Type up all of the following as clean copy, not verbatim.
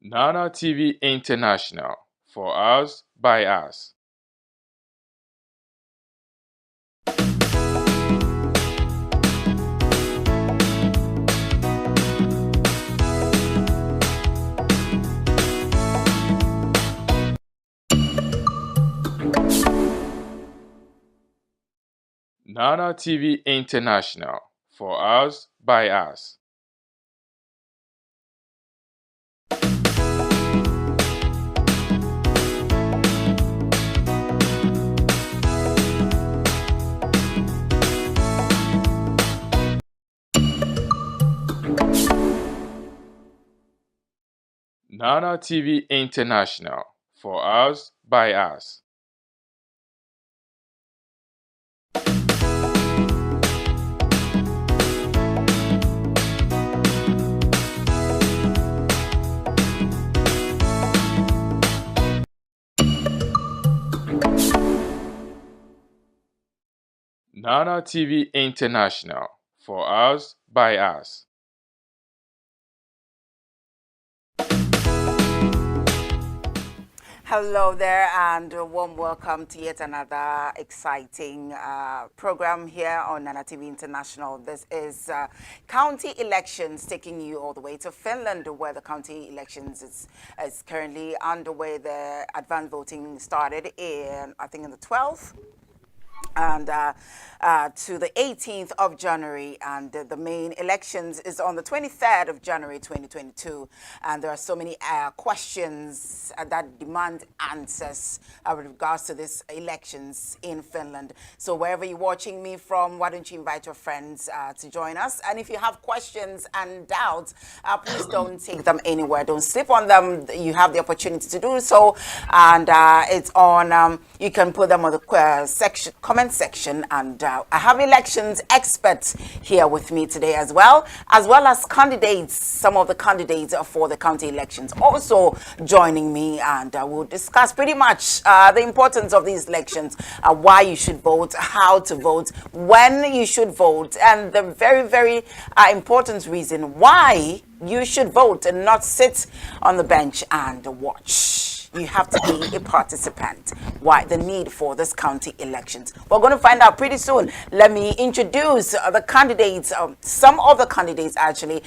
Nana TV International, for us, by us. Nana TV International, for us, by us. Nana TV International, for us, by us. Nana TV International, for us, by us. Hello there, and a warm welcome to yet another exciting program here on Nana TV International. This is county elections, taking you all the way to Finland, where the county elections is currently underway. The advanced voting started in, I think, in the 12th. And to the 18th of January, and the main elections is on the 23rd of January 2022, and there are so many questions that demand answers with regards to these elections in Finland. So wherever you're watching me from, why don't you invite your friends to join us? And if you have questions and doubts, please don't take them anywhere, don't sleep on them. You have the opportunity to do so, and it's on, you can put them on the comment section, and I have elections experts here with me today as well as candidates, some of the candidates for the county elections also joining me, and we'll discuss pretty much the importance of these elections, why you should vote, how to vote, when you should vote, and the very, very important reason why you should vote and not sit on the bench and watch. You have to be a participant. Why? The need for this county elections. We're going to find out pretty soon. Let me introduce the candidates, some of the candidates actually,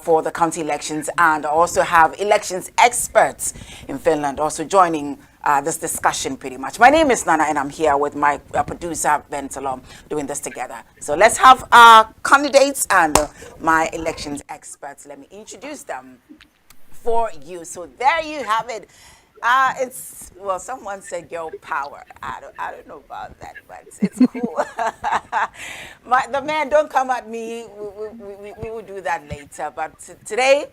for the county elections, and also have elections experts in Finland also joining this discussion pretty much. My name is Nana, and I'm here with my producer, Ben Salom, doing this together. So let's have our candidates and my elections experts. Let me introduce them for you. So there you have it. It's, well, someone said girl power. I don't know about that, but it's cool. The man, don't come at me. We will do that later. But today,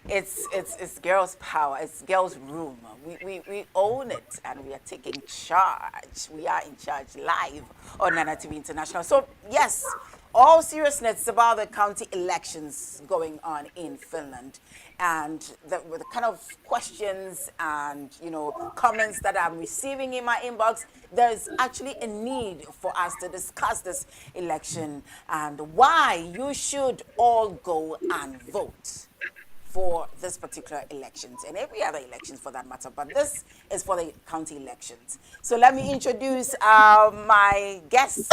it's girls power. It's girls room. We own it, and we are taking charge. We are in charge live on Nana TV International. So yes, all seriousness, it's about the county elections going on in Finland, and the kind of questions and comments that I'm receiving in my inbox. There's actually a need for us to discuss this election and why you should all go and vote for this particular elections and every other elections for that matter, but this is for the county elections. So let me introduce my guests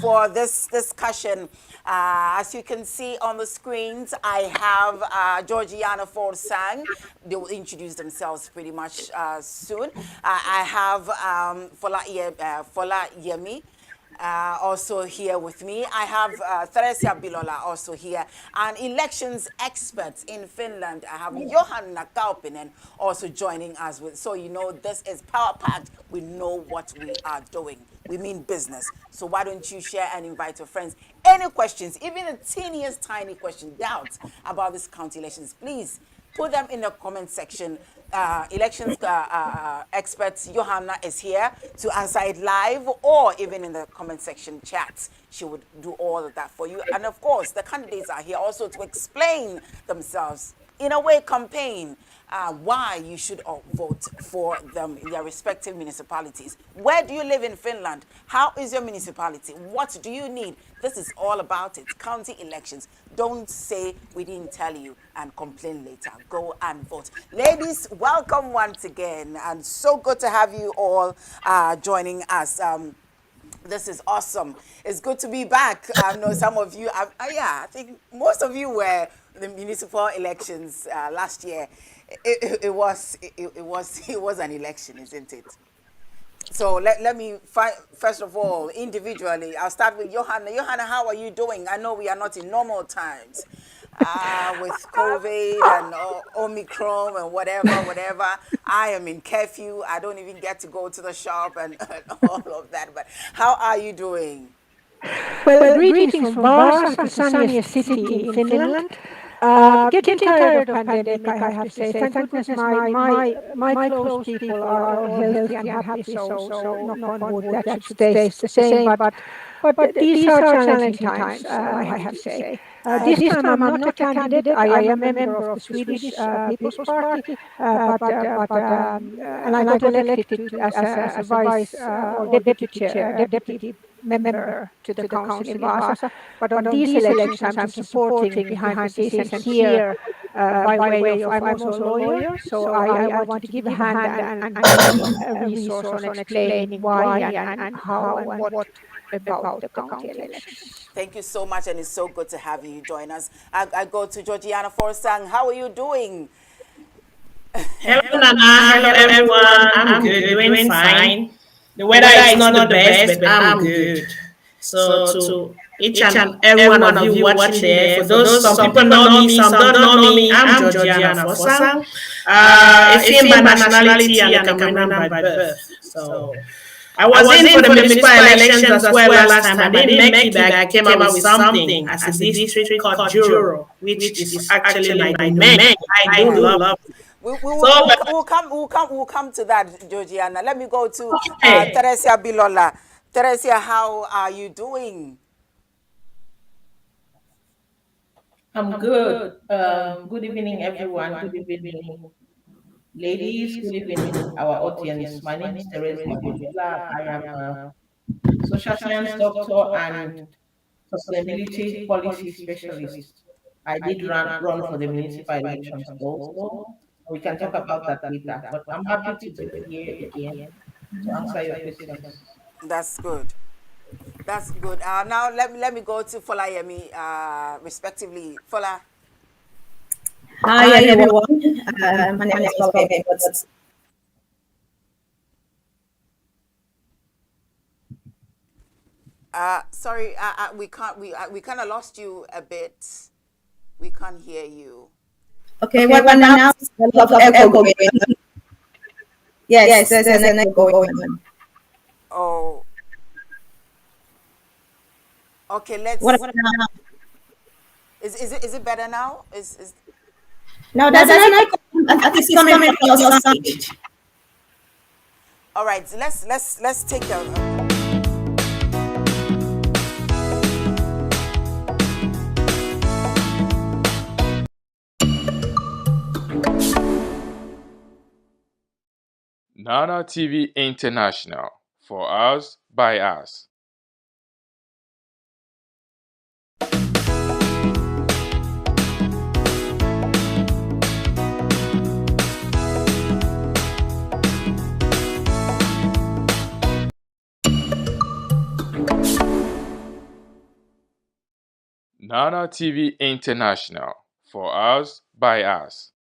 for this discussion. As you can see on the screens, I have Georgiana Forsang. They will introduce themselves pretty much soon. I have Fola Yemi. Also here with me. I have Theresia Bilola also here, and elections experts in Finland. I have Johanna Kaupinen also joining us with. So this is power packed. We know what we are doing. We mean business. So why don't you share and invite your friends? Any questions, even the teeniest tiny question, doubts about this county elections, please put them in the comment section. Elections experts Johanna is here to answer it live, or even in the comment section chat. She would do all of that for you. And of course, the candidates are here also to explain themselves in a way, campaign why you should vote for them in their respective municipalities. Where do you live in Finland? How is your municipality? What do you need? This is all about it. County elections. Don't say we didn't tell you and complain later. Go and vote. Ladies, welcome once again. And so good to have you all joining us. This is awesome. It's good to be back. I know some of you, yeah, I think most of you were the municipal elections last year. It was an election, isn't it? So let me first of all, individually, I'll start with Johanna. Johanna, how are you doing? I know we are not in normal times with COVID and Omicron and whatever. I am in curfew. I don't even get to go to the shop and all of that. But how are you doing? Well, greetings from Vaasa, the sunniest city in Finland. Getting tired of pandemic, I have to say. Thank goodness my close people are all healthy and happy, so knock on wood, that should stay the same. But these are challenging times, I have to say. This time I'm not a candidate. I am a member of the Swedish People's Party, and I got elected as a vice or deputy chair, deputy member to the council in Vaasa. But on these elections, I'm supporting behind the scenes and here by way of, I'm also a lawyer, so I want to give a hand and a resource on explaining why and how and what about the county elections. Thank you so much, and it's so good to have you join us. I go to Georgiana Forsang. How are you doing? Hello, Nana. Hello, everyone. I'm good, doing fine. The weather is not the best, but I'm good. So, to each and every one of you watching there, for those, some people know me, some don't know me, I'm Georgiana Forsang. A Finnish nationality and a Cameroonian by birth. So, I was in for the municipal elections as well last time. I didn't make it, but I came up with something as a district court juror, which is actually my domain. I do love it. We'll come to that, Georgiana. Let me go to Teresia Bilola. Teresia, how are you doing? I'm good. Good evening, everyone. Good evening, ladies. Good evening, our audience. My name is Teresia Bilola. I am a social science doctor and sustainability policy specialist. I did run for the municipal elections also. We can talk about that later. But I'm happy to be here again to answer your questions. That's good. That's good. Now let me go to Folayemi, respectively. Fola. Hi everyone. My name is Folayemi. Sorry, we kind of lost you a bit. We can't hear you. Okay, what now? A lot of echo going on. Yes, there's an echo going on. Oh. Okay, let's. What now? Is it better now? No, there's an echo. It's coming from your side. All right, let's take a. Nana TV International, for us, by us. Nana TV International, for us, by us.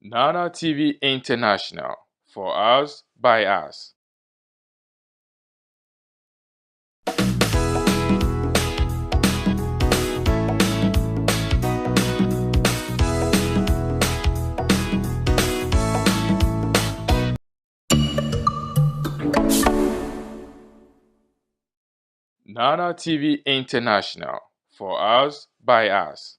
Nana TV International, for us, by us. Nana TV International, for us, by us.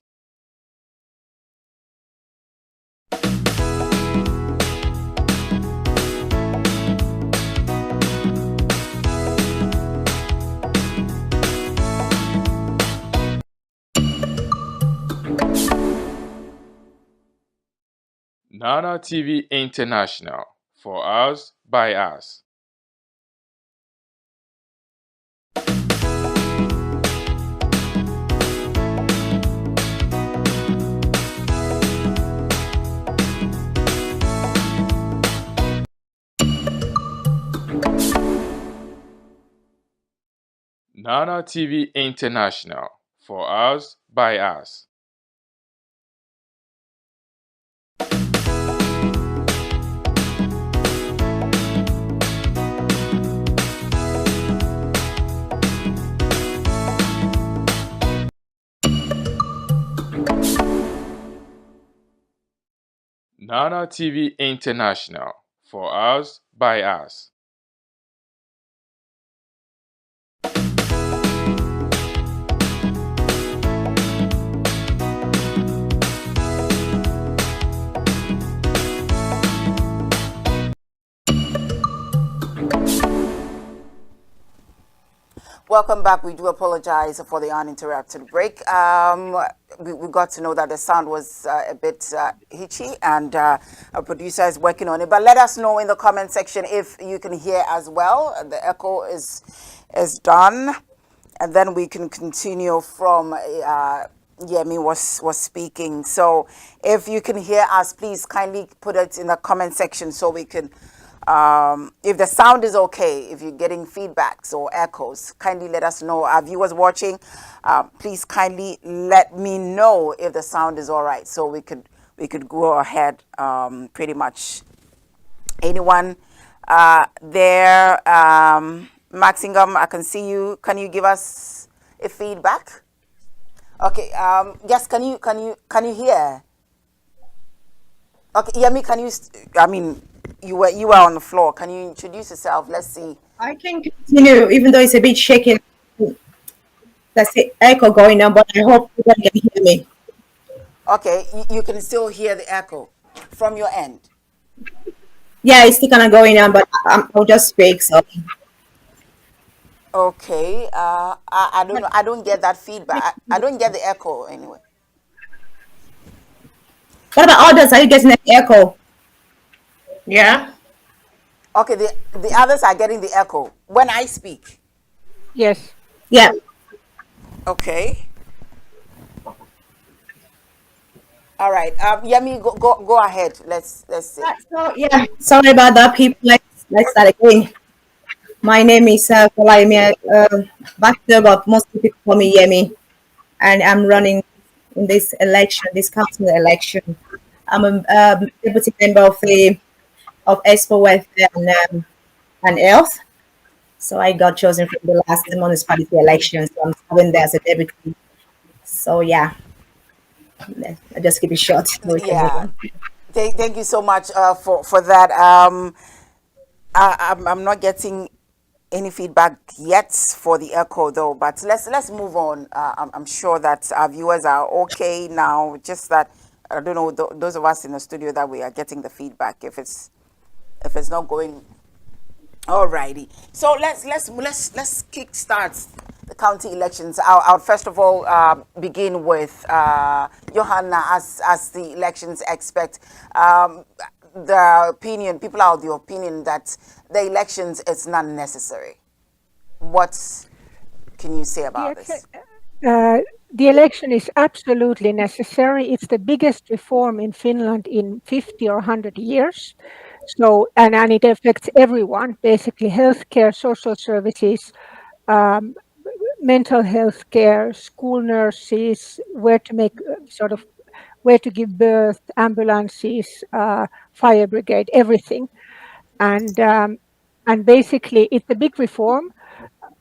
Nana TV International, for us, by us. Nana TV International, for us, by us. Nana TV International, for us, by us. Welcome back. We do apologize for the uninterrupted break. We got to know that the sound was a bit hitchy, and our producer is working on it. But let us know in the comment section if you can hear as well. The echo is done, and then we can continue from Yemi was speaking. So if you can hear us, please kindly put it in the comment section so we can. If the sound is okay, if you're getting feedbacks or echoes, kindly let us know. Our viewers watching, please kindly let me know if the sound is all right, so we could go ahead. Pretty much anyone there, Maxingum, I can see you. Can you give us a feedback? Okay. Yes. Can you hear? Okay. Yemi, can you? I mean, you were on the floor. Can you introduce yourself? Let's see. I can continue, even though it's a bit shaky. That's the echo going on, but I hope you can hear me. Okay, you can still hear the echo from your end. Yeah, it's still kind of going on, but I'll just speak. So, Okay. I don't know. I don't get that feedback. I don't get the echo anyway. what about others? Are you getting an echo? Yeah. Okay. The others are getting the echo when I speak. Yes. Yeah. Okay. All right. Yemi, go ahead. Let's see. So yeah, sorry about that, people. Let's start again. My name is Kolaimi Baxter, but most people call me Yemi, and I'm running in this election, this council election. I'm a deputy member of Expo Welfare and Health. So I got chosen from the last municipality election. So I'm serving there as a deputy. So yeah, I just keep it short so we can move Yeah. on. Thank you so much for that. I'm not getting any feedback yet for the echo though, but let's move on. I'm sure that our viewers are okay now. Just that I don't know those of us in the studio that we are getting the feedback if it's not going. Alrighty. So let's kick start the county elections. I'll first of all begin with Johanna as the elections expert. The opinion, people are of the opinion that the elections is not necessary. What can you say about this? The election is absolutely necessary. It's the biggest reform in Finland in 50 or 100 years. So, and it affects everyone, basically healthcare, social services, um, mental health care, school nurses, where to make where to give birth, ambulances, fire brigade, everything. And basically it's a big reform.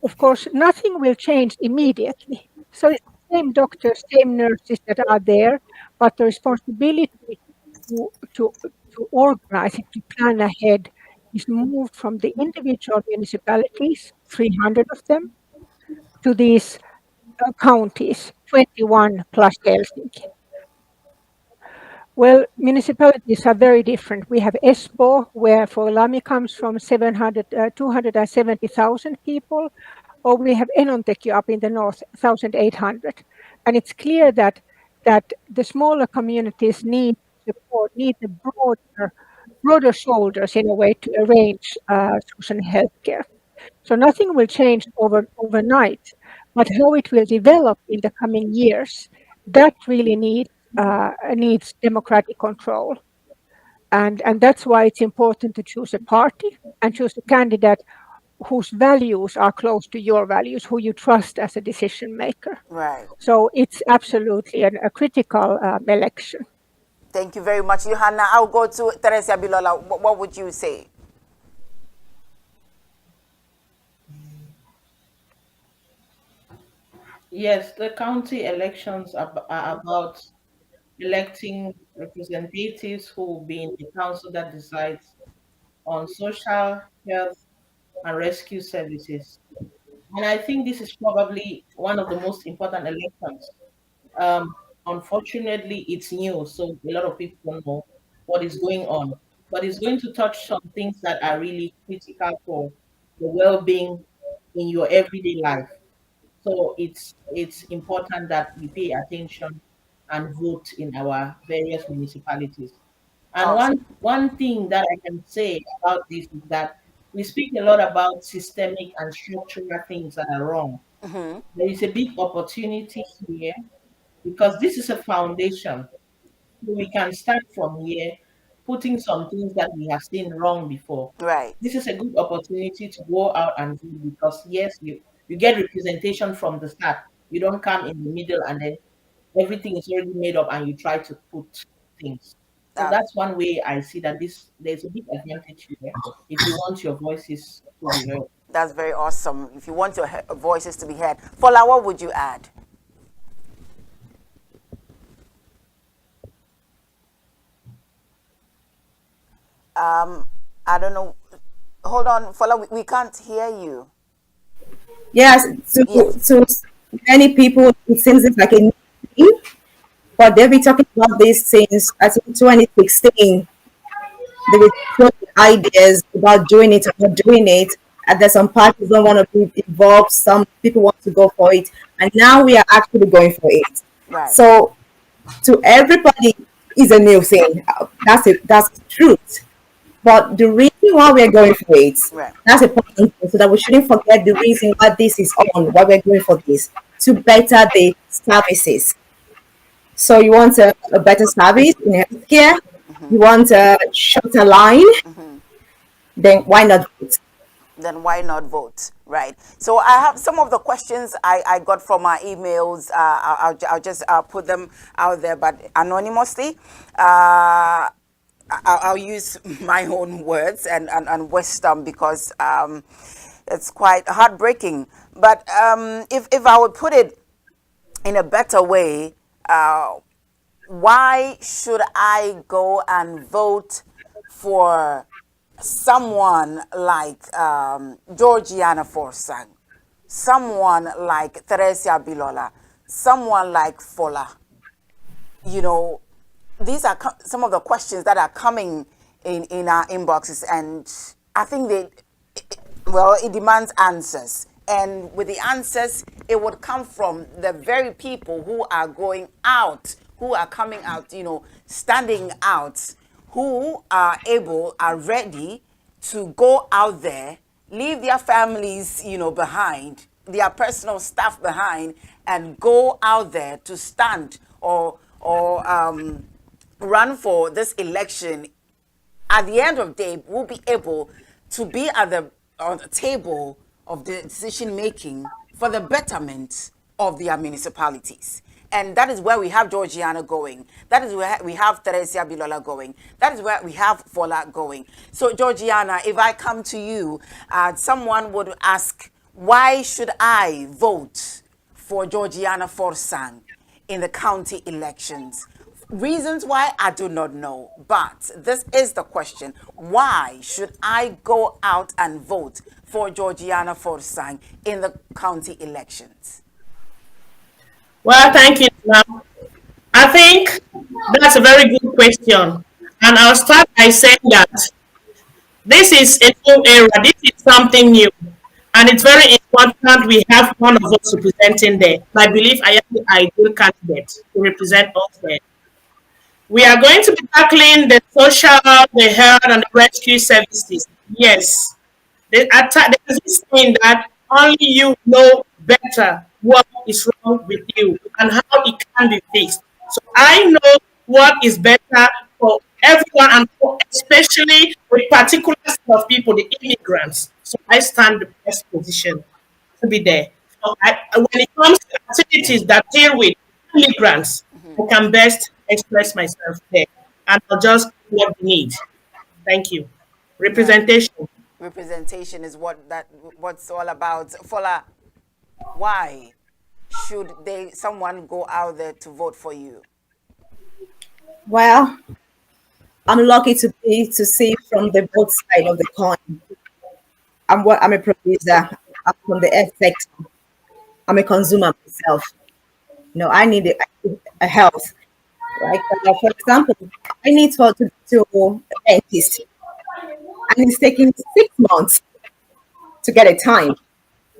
Of course, nothing will change immediately. So it's the same doctors, same nurses that are there, but the responsibility to, to, to organize it, to plan ahead, is moved from the individual municipalities, 300 of them, to these counties. 21 plus Helsinki. Well, municipalities are very different. We have Espoo, where for Lami comes from 270,000 people, or we have Enontekiö up in the north, 1,800. And it's clear that the smaller communities need support, need the broader shoulders in a way to arrange social healthcare. So nothing will change overnight, but how it will develop in the coming years, that really needs democratic control. And that's why it's important to choose a party and choose a candidate whose values are close to your values, who you trust as a decision maker. Right. So it's absolutely a critical election. Thank you very much, Johanna. I'll go to Teresia Bilola. What would you say? Yes, the county elections are about electing representatives who will be in the council that decides on social, health, and rescue services. And I think this is probably one of the most important elections. Um, Unfortunately, it's new, so a lot of people don't know what is going on. But it's going to touch some things that are really critical for the well-being in your everyday life. So it's important that we pay attention and vote in our various municipalities. And Awesome. one thing that I can say about this is that we speak a lot about systemic and structural things that are wrong. There is a big opportunity here because this is a foundation. So we can start from here, putting some things that we have seen wrong before. Right. This is a good opportunity to go out and do because yes, you get representation from the start. You don't come in the middle and then everything is already made up and you try to put things. So Uh, that's one way I see that there's a big advantage here if you want your voices to be heard. that's very awesome. If you want your voices to be heard, Fola, what would you add? I don't know. Hold on, Fola, we can't hear you. Yes, Yes. to many people, it seems it's like a new thing, but they've been talking about this since I think 2016. There were so many ideas about doing it or not doing it, and there's some parties don't want to be involved, some people want to go for it, and now we are actually going for it. Right. So to everybody is a new thing. That's it. That's the truth. But the reason why we're going for it, Right. that's a point, so that we shouldn't forget the reason why this is on, why we're going for this, to better the services. So you want a better service in healthcare, you want a shorter line, then why not vote? Then why not vote? Right. So I have some of the questions I got from our emails. I'll just put them out there, but anonymously. I'll use my own words and wisdom because it's quite heartbreaking. But if I would put it in a better way, why should I go and vote for someone like Georgiana Forsang, someone like Teresia Bilola, someone like Fola? You know, these are some of the questions that are coming in our inboxes, and I think it demands answers. And with the answers, it would come from the very people who are going out, who are coming out, standing out, who are ready to go out there, leave their families, behind, their personal stuff behind, and go out there to stand or run for this election. At the end of the day, we'll be able to be on the table of the decision making for the betterment of their municipalities. And that is where we have Georgiana going. That is where we have Teresia Bilola going. That is where we have Fola going. So, Georgiana, if I come to you, someone would ask, why should I vote for Georgiana Forsang in the county elections? Reasons why, I do not know, but this is the question. Why should I go out and vote for Georgiana Forsang in the county elections? Well, thank you. Now, I think that's a very good question. And I'll start by saying that this is a new era, this is something new. And it's very important we have one of us representing there. I believe I am the ideal candidate to represent us there. We are going to be tackling the social, the health, and the rescue services. Yes, there's this saying that only you know better what is wrong with you and how it can be fixed. So I know what is better for everyone and for especially with particular set of people, the immigrants. So I stand the best position to be there. So when it comes to activities that deal with immigrants, I can best express myself there. And I'll just what we need. Thank you. Right. Representation. Representation is what's all about. Fola, why should someone go out there to vote for you? Well, I'm lucky to see from the both side of the coin. I'm a producer. I'm from the health sector. I'm a consumer myself. I need a health, right? For example, I need to go to a dentist, and it's taking 6 months to get a time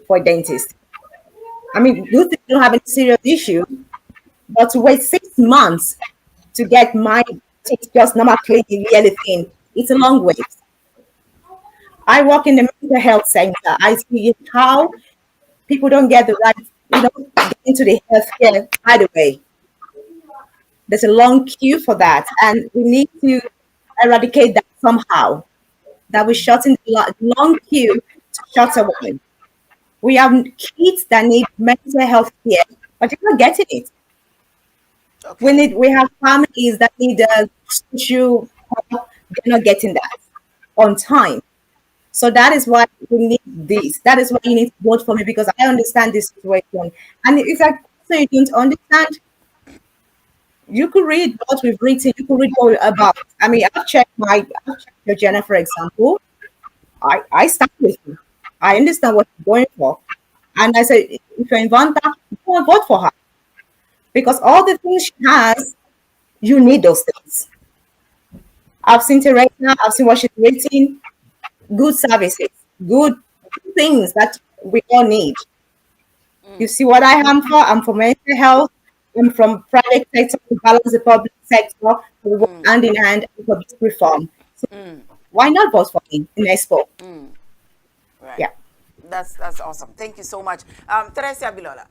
for a dentist. I mean, you think you don't have any serious issue, but to wait 6 months to get my teeth just normal cleaning, yearly thing, it's a long wait. I work in the mental health center. I see how people don't get the right, get into the healthcare right away. There's a long queue for that, and we need to eradicate that somehow. That we shorten the long queue to shorter one. We have kids that need mental health care, but they're not getting it. Okay. We have families that need social help, they're not getting that on time. So that is why we need this. That is why you need to vote for me, because I understand this situation. And if I so you don't understand, you could read what we've written. You could read what we're about. I mean, I've checked your agenda, for example. I stand with you. I understand what you're going for. And I said, if you're in Vanta, go and vote for her. Because all the things she has, you need those things. I've seen it right now. I've seen what she's written. Good services, good things that we all need. You see what I am for? I'm for mental health. I'm from private sector to balance the public sector. We work hand in hand for this reform. So why not vote for me in Expo? Right. Yeah. That's awesome. Thank you so much. Teresia Bilola.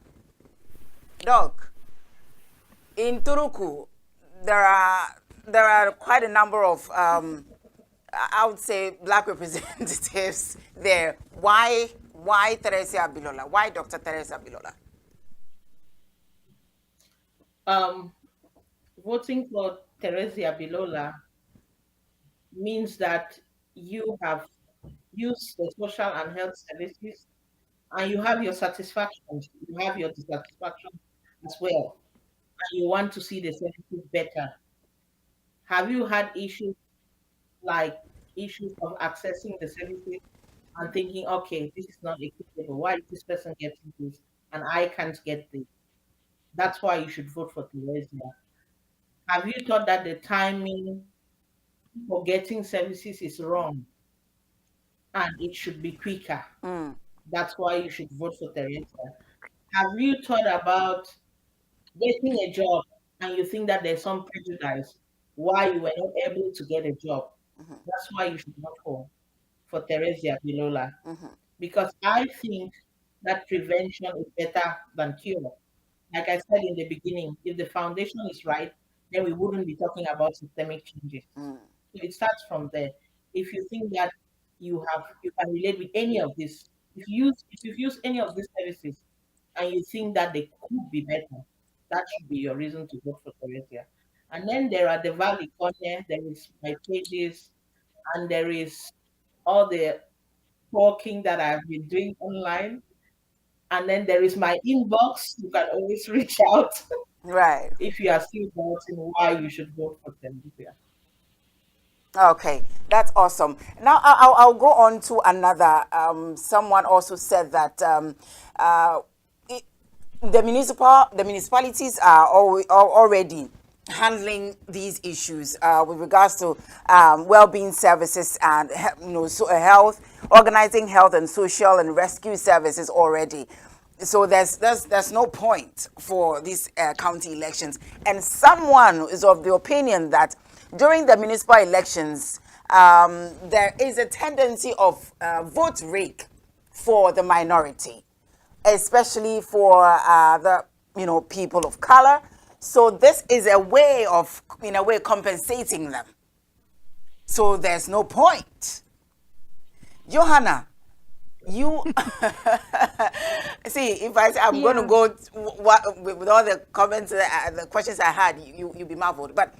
Doc, in Turuku, there are quite a number of I would say black representatives there. Why Teresia Bilola? Why Dr. Teresia Bilola? Um, Voting for Teresia Bilola means that you have used the social and health services and you have your satisfactions, you have your dissatisfaction as well, and you want to see the services better. Have you had issues like issues of accessing the services and thinking, okay, this is not equitable. Why is this person getting this and I can't get this? That's why you should vote for Teresia. Have you thought that the timing for getting services is wrong and it should be quicker? That's why you should vote for Teresa. Have you thought about getting a job and you think that there's some prejudice why you were not able to get a job? That's why you should vote for Teresa Bilola. Because I think that prevention is better than cure. Like I said in the beginning, if the foundation is right, then we wouldn't be talking about systemic changes. So it starts from there. If you think that you can relate with any of this, if you've used any of these services and you think that they could be better, that should be your reason to vote for Teresia. And then there are the Valley content, there is my pages, and there is all the talking that I've been doing online. And then there is my inbox. You can always reach out Right. if you are still doubting why you should vote for Teresia. Okay, that's awesome. Now I'll go on to another. Someone also said that the municipalities are already handling these issues with regards to well-being services and health, organizing health and social and rescue services already. So there's no point for these county elections. And someone is of the opinion that during the municipal elections, there is a tendency of vote rake for the minority, especially for the people of color. So this is a way of, in a way, compensating them. So there's no point. Johanna, you see, if I say I'm going to go with all the comments, the questions I had, you'll be marveled. But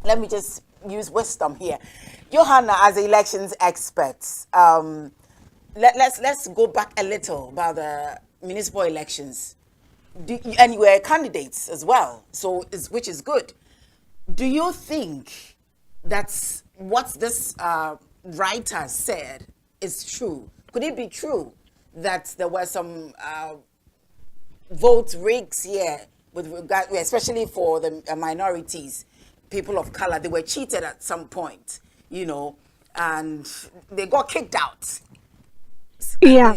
let me just use wisdom here. Johanna, as elections experts, let's go back a little about the municipal elections. And you were candidates as well, so which is good. Do you think that's what this writer said is true? Could it be true that there were some vote rigs here with regard, especially for the minorities, people of color? They were cheated at some point, and they got kicked out. Yeah.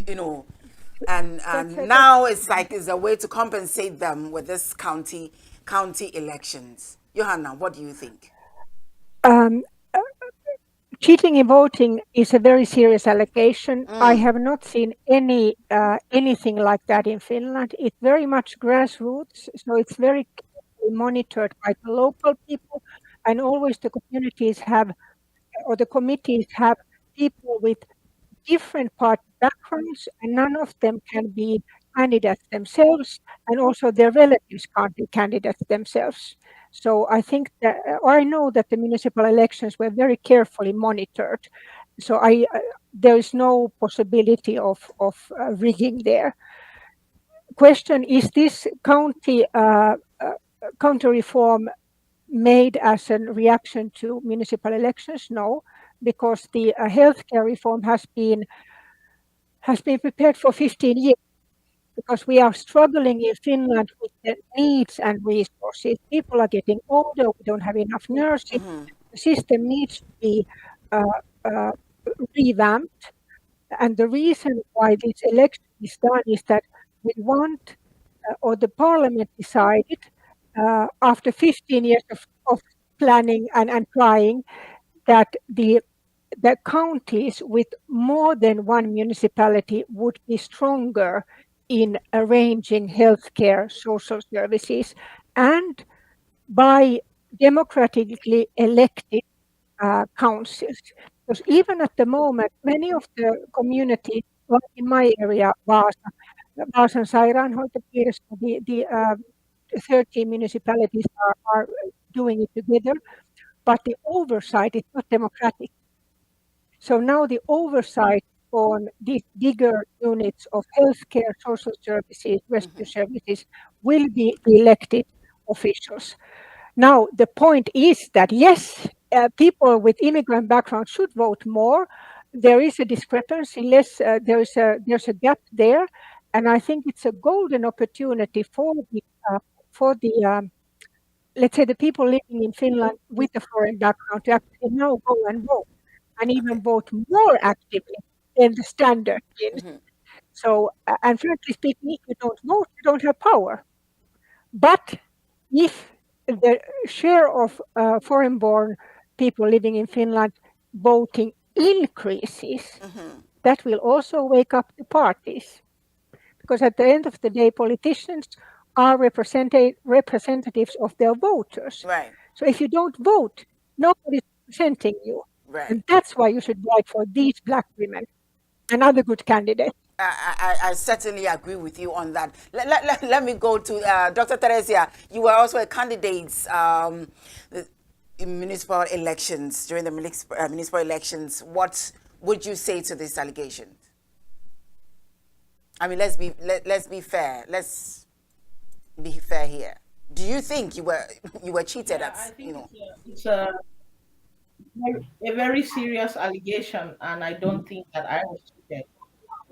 And now it's like it's a way to compensate them with this county elections. Johanna, what do you think? Um, Cheating in voting is a very serious allegation. I have not seen anything like that in Finland. It's very much grassroots, so it's very carefully monitored by the local people, and always the communities have, or the committees have, people with different party backgrounds, and none of them can be candidates themselves, and also their relatives can't be candidates themselves. So I think that, or I know that the municipal elections were very carefully monitored. So there is no possibility of rigging there. Question: is this county reform made as a reaction to municipal elections? No, because the healthcare reform has been prepared for 15 years, because we are struggling in Finland with the needs and resources. People are getting older, we don't have enough nurses. The system needs to be revamped. And the reason why this election is done is that we want, or the parliament decided, after 15 years of planning and trying, that the counties with more than one municipality would be stronger in arranging healthcare, social services, and by democratically elected councils. Because even at the moment, many of the communities, like in my area, Vaasan sairaanhoitopiirissä, the 13 municipalities are doing it together, but the oversight is not democratic. So now the oversight on these bigger units of healthcare, social services, rescue services will be elected officials. Now, the point is that, yes, people with immigrant background should vote more. There is a discrepancy, there's a gap there. And I think it's a golden opportunity for the let's say the people living in Finland with a foreign background to actually now go and vote, and even vote more actively than the standard Finns. So, and frankly speaking, if you don't vote, you don't have power. But if the share of foreign-born people living in Finland voting increases, that will also wake up the parties. Because at the end of the day, politicians are representatives of their voters. Right. So if you don't vote, nobody's representing you. Right. And that's why you should vote for these Black women and other good candidates. I certainly agree with you on that. Let me go to Dr. Teresia. You were also a candidate in municipal elections, during the municipal elections. What would you say to this allegation? I mean, let's be fair. Let's be fair here. Do you think you were cheated at? I think it's a very serious allegation, and I don't think that I was cheated.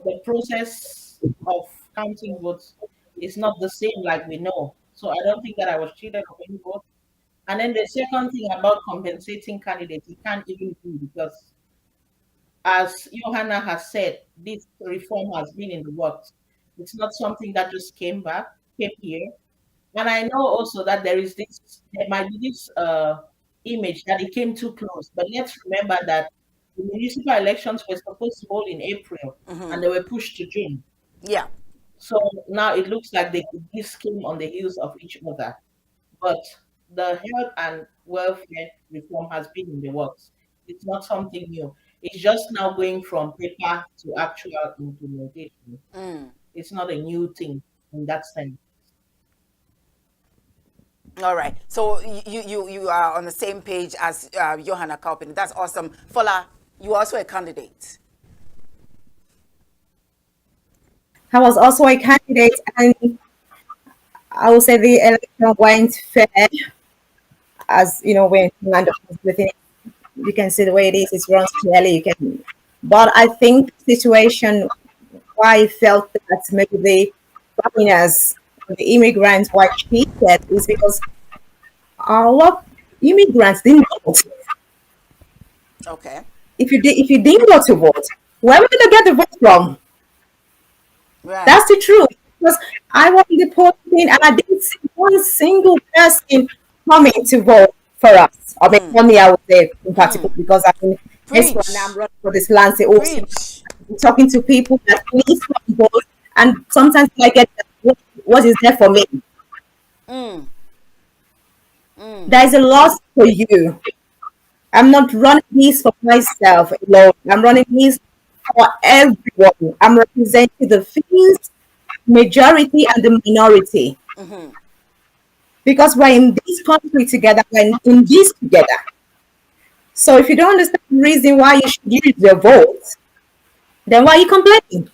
The process of counting votes It's not the same like we know. So I don't think that I was cheated of any vote. And then the second thing about compensating candidates, it can't even be because, as Johanna has said, this reform has been in the works. It's not something that just came here. And I know also that there might be this image that it came too close. But let's remember that the municipal elections were supposed to hold in April and they were pushed to June. Yeah. So now it looks like this came on the heels of each other. But the health and welfare reform has been in the works. It's not something new. It's just now going from paper to actual implementation. It's not a new thing in that sense. All right. So you are on the same page as Johanna Kaupin. That's awesome. Fola, you are also a candidate. I was also a candidate, and I would say the election went fair. As you know, when Finland was within, you can see the way it is. It runs clearly. You can, but I think the situation why I felt that maybe the foreigners, the immigrants, were cheated is because a lot of immigrants didn't vote. Okay. If you didn't go to vote, where did they get the vote from? Right. That's the truth. Because I was in the polling and I didn't see one single person coming to vote for us. I mean, for me, I would say in particular, because I mean, this one Preach. I'm running for this land, say, oh, Preach. I'm talking to people that please come vote. And sometimes I get, what is there for me? There is a loss for you. I'm not running this for myself alone. I'm running this for everyone. I'm representing the Finns, majority, and the minority. Because we're in this country together, we're in this together. So if you don't understand the reason why you should use your vote, then why are you complaining?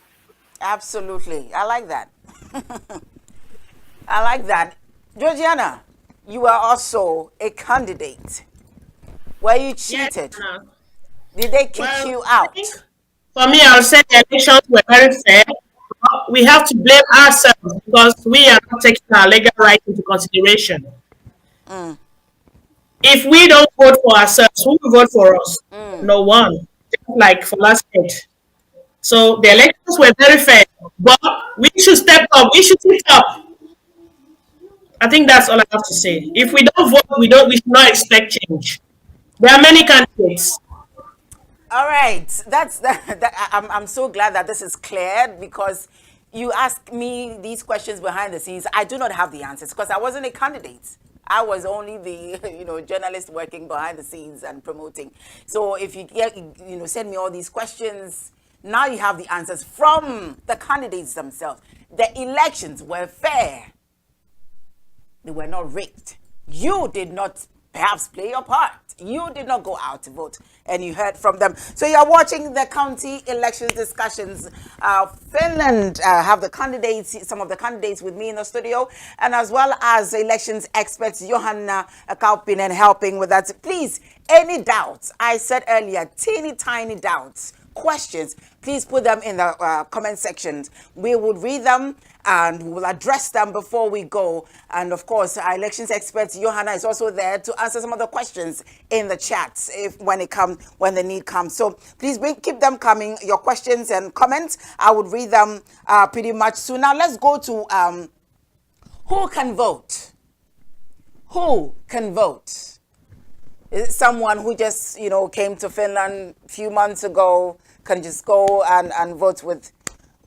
Absolutely. I like that. I like that. Georgiana, you are also a candidate. Were you Yes. cheated? Did they kick Well, you I out? think for me, I'll say the elections were very fair. We have to blame ourselves because we are not taking our legal rights into consideration. If we don't vote for ourselves, who will vote for us? No one. Just like for last said. So the elections were very fair, but we should step up. We should step up. I think that's all I have to say. If we don't vote, we should not expect change. There are many candidates. All right, I'm so glad that this is cleared because you ask me these questions behind the scenes. I do not have the answers because I wasn't a candidate. I was only the journalist working behind the scenes and promoting. So if you get send me all these questions, now you have the answers from the candidates themselves. The elections were fair. They were not rigged. You did not perhaps play your part. You did not go out to vote, and you heard from them. So you're watching the county elections discussions. Finland have the candidates, some of the candidates with me in the studio, and as well as elections experts Johanna Kaupinen helping with that. Please, any doubts? I said earlier, teeny tiny doubts, questions, please put them in the comment sections. We would read them and we will address them before we go. And of course, our elections expert Johanna is also there to answer some of the questions in the chat when the need comes. So please keep them coming, your questions and comments. I would read them pretty much soon. Now let's go to who can vote. Who can vote? Is it someone who just came to Finland a few months ago, can just go and vote with,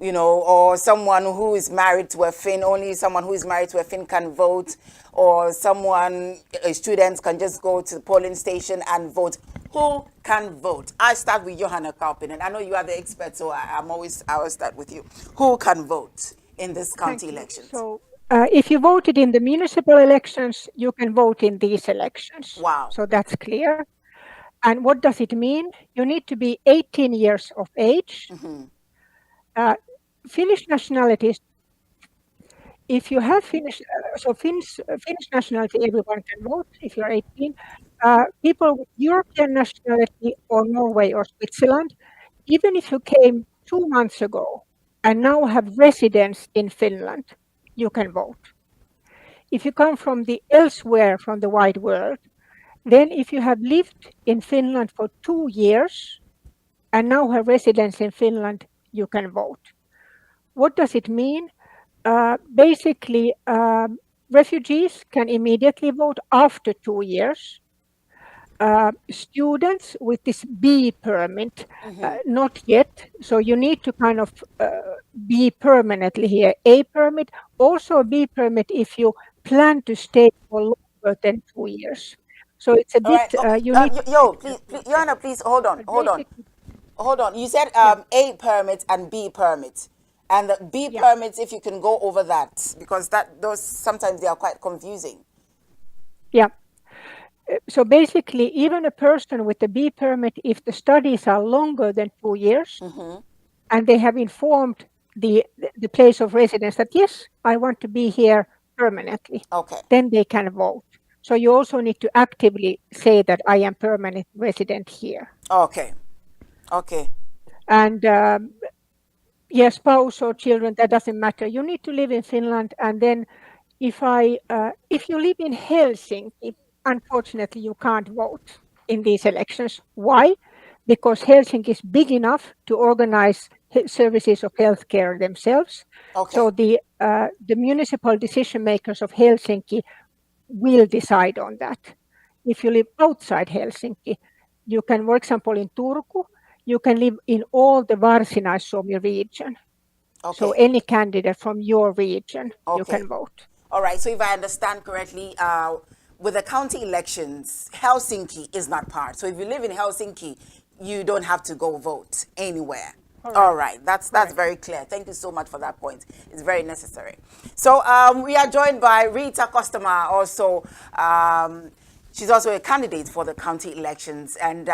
or someone who is married to a Finn, only someone who is married to a Finn can vote, or students can just go to the polling station and vote. Who can vote? I start with Johanna Kaupin, and I know you are the expert, so I will start with you. Who can vote in this county elections? So if you voted in the municipal elections, you can vote in these elections. Wow. So that's clear. And what does it mean? You need to be 18 years of age. Finnish nationalities, if you have Finnish nationality, everyone can vote if you're 18. People with European nationality or Norway or Switzerland, even if you came 2 months ago and now have residence in Finland, you can vote. If you come from the elsewhere from the wide world, then if you have lived in Finland for 2 years and now have residence in Finland, you can vote. What does it mean? Basically, refugees can immediately vote after 2 years. Students with this B permit, not yet. So you need to kind of be permanently here. A permit, also a B permit if you plan to stay for longer than 2 years. So it's a All right. bit, you need to check that Please, with them. Johanna, please hold on, But hold on, basically, hold on. You said yeah, A permit and B permit, and the B yeah, permits. If you can go over that, because those sometimes they are quite confusing. yeah. So basically, even a person with a B permit, if the studies are longer than 2 years, and they have informed the place of residence that yes, I want to be here permanently, Okay. then they can vote. So you also need to actively say that I am permanent resident here. Okay. Okay. And yes, spouse or children, that doesn't matter. You need to live in Finland, and then if you live in Helsinki, unfortunately you can't vote in these elections. Why? Because Helsinki is big enough to organize services of healthcare themselves. Okay. So the municipal decision makers of Helsinki will decide on that. If you live outside Helsinki, you can, for example, in Turku, you can live in all the Varsinais-Suomi region. So Okay. any candidate from your region, you Okay. can vote. All right. So if I understand correctly, with the county elections, Helsinki is not part. So if you live in Helsinki, you don't have to go vote anywhere. Correct. All right. That's Correct. very clear. Thank you so much for that point. It's very necessary. So we are joined by Rita Costoma, also. She's also a candidate for the county elections, and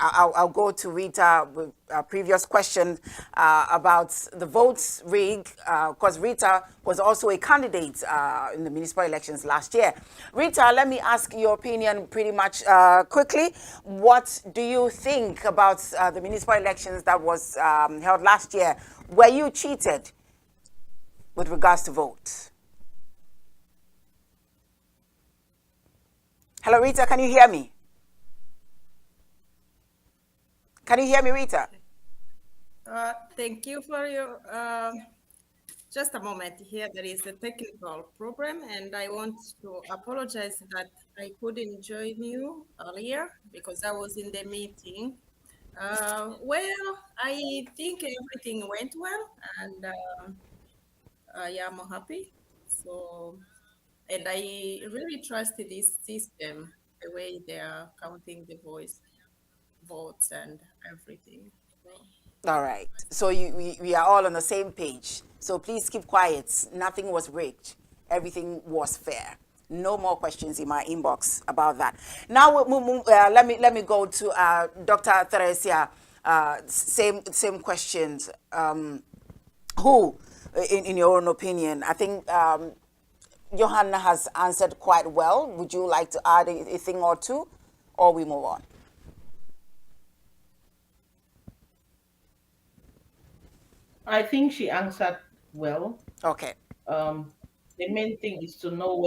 I'll go to Rita with a previous question about the votes rig, because Rita was also a candidate in the municipal elections last year. Rita, let me ask your opinion pretty much quickly. What do you think about the municipal elections that was held last year? Were you cheated with regards to votes? Hello, Rita, can you hear me? Can you hear me, Rita? Thank you for your. Just a moment here. There is a technical problem, and I want to apologize that I couldn't join you earlier because I was in the meeting. Well, I think everything went well, and I am happy. So, and I really trust this system, the way they are counting the votes and everything. So, All right. So we are all on the same page. So please keep quiet. Nothing was rigged. Everything was fair. No more questions in my inbox about that. Now let me go to Dr. Theresia. Same questions. Who, in your own opinion, I think Johanna has answered quite well. Would you like to add a thing or two, or we move on? I think she answered well. Okay. The main thing is to know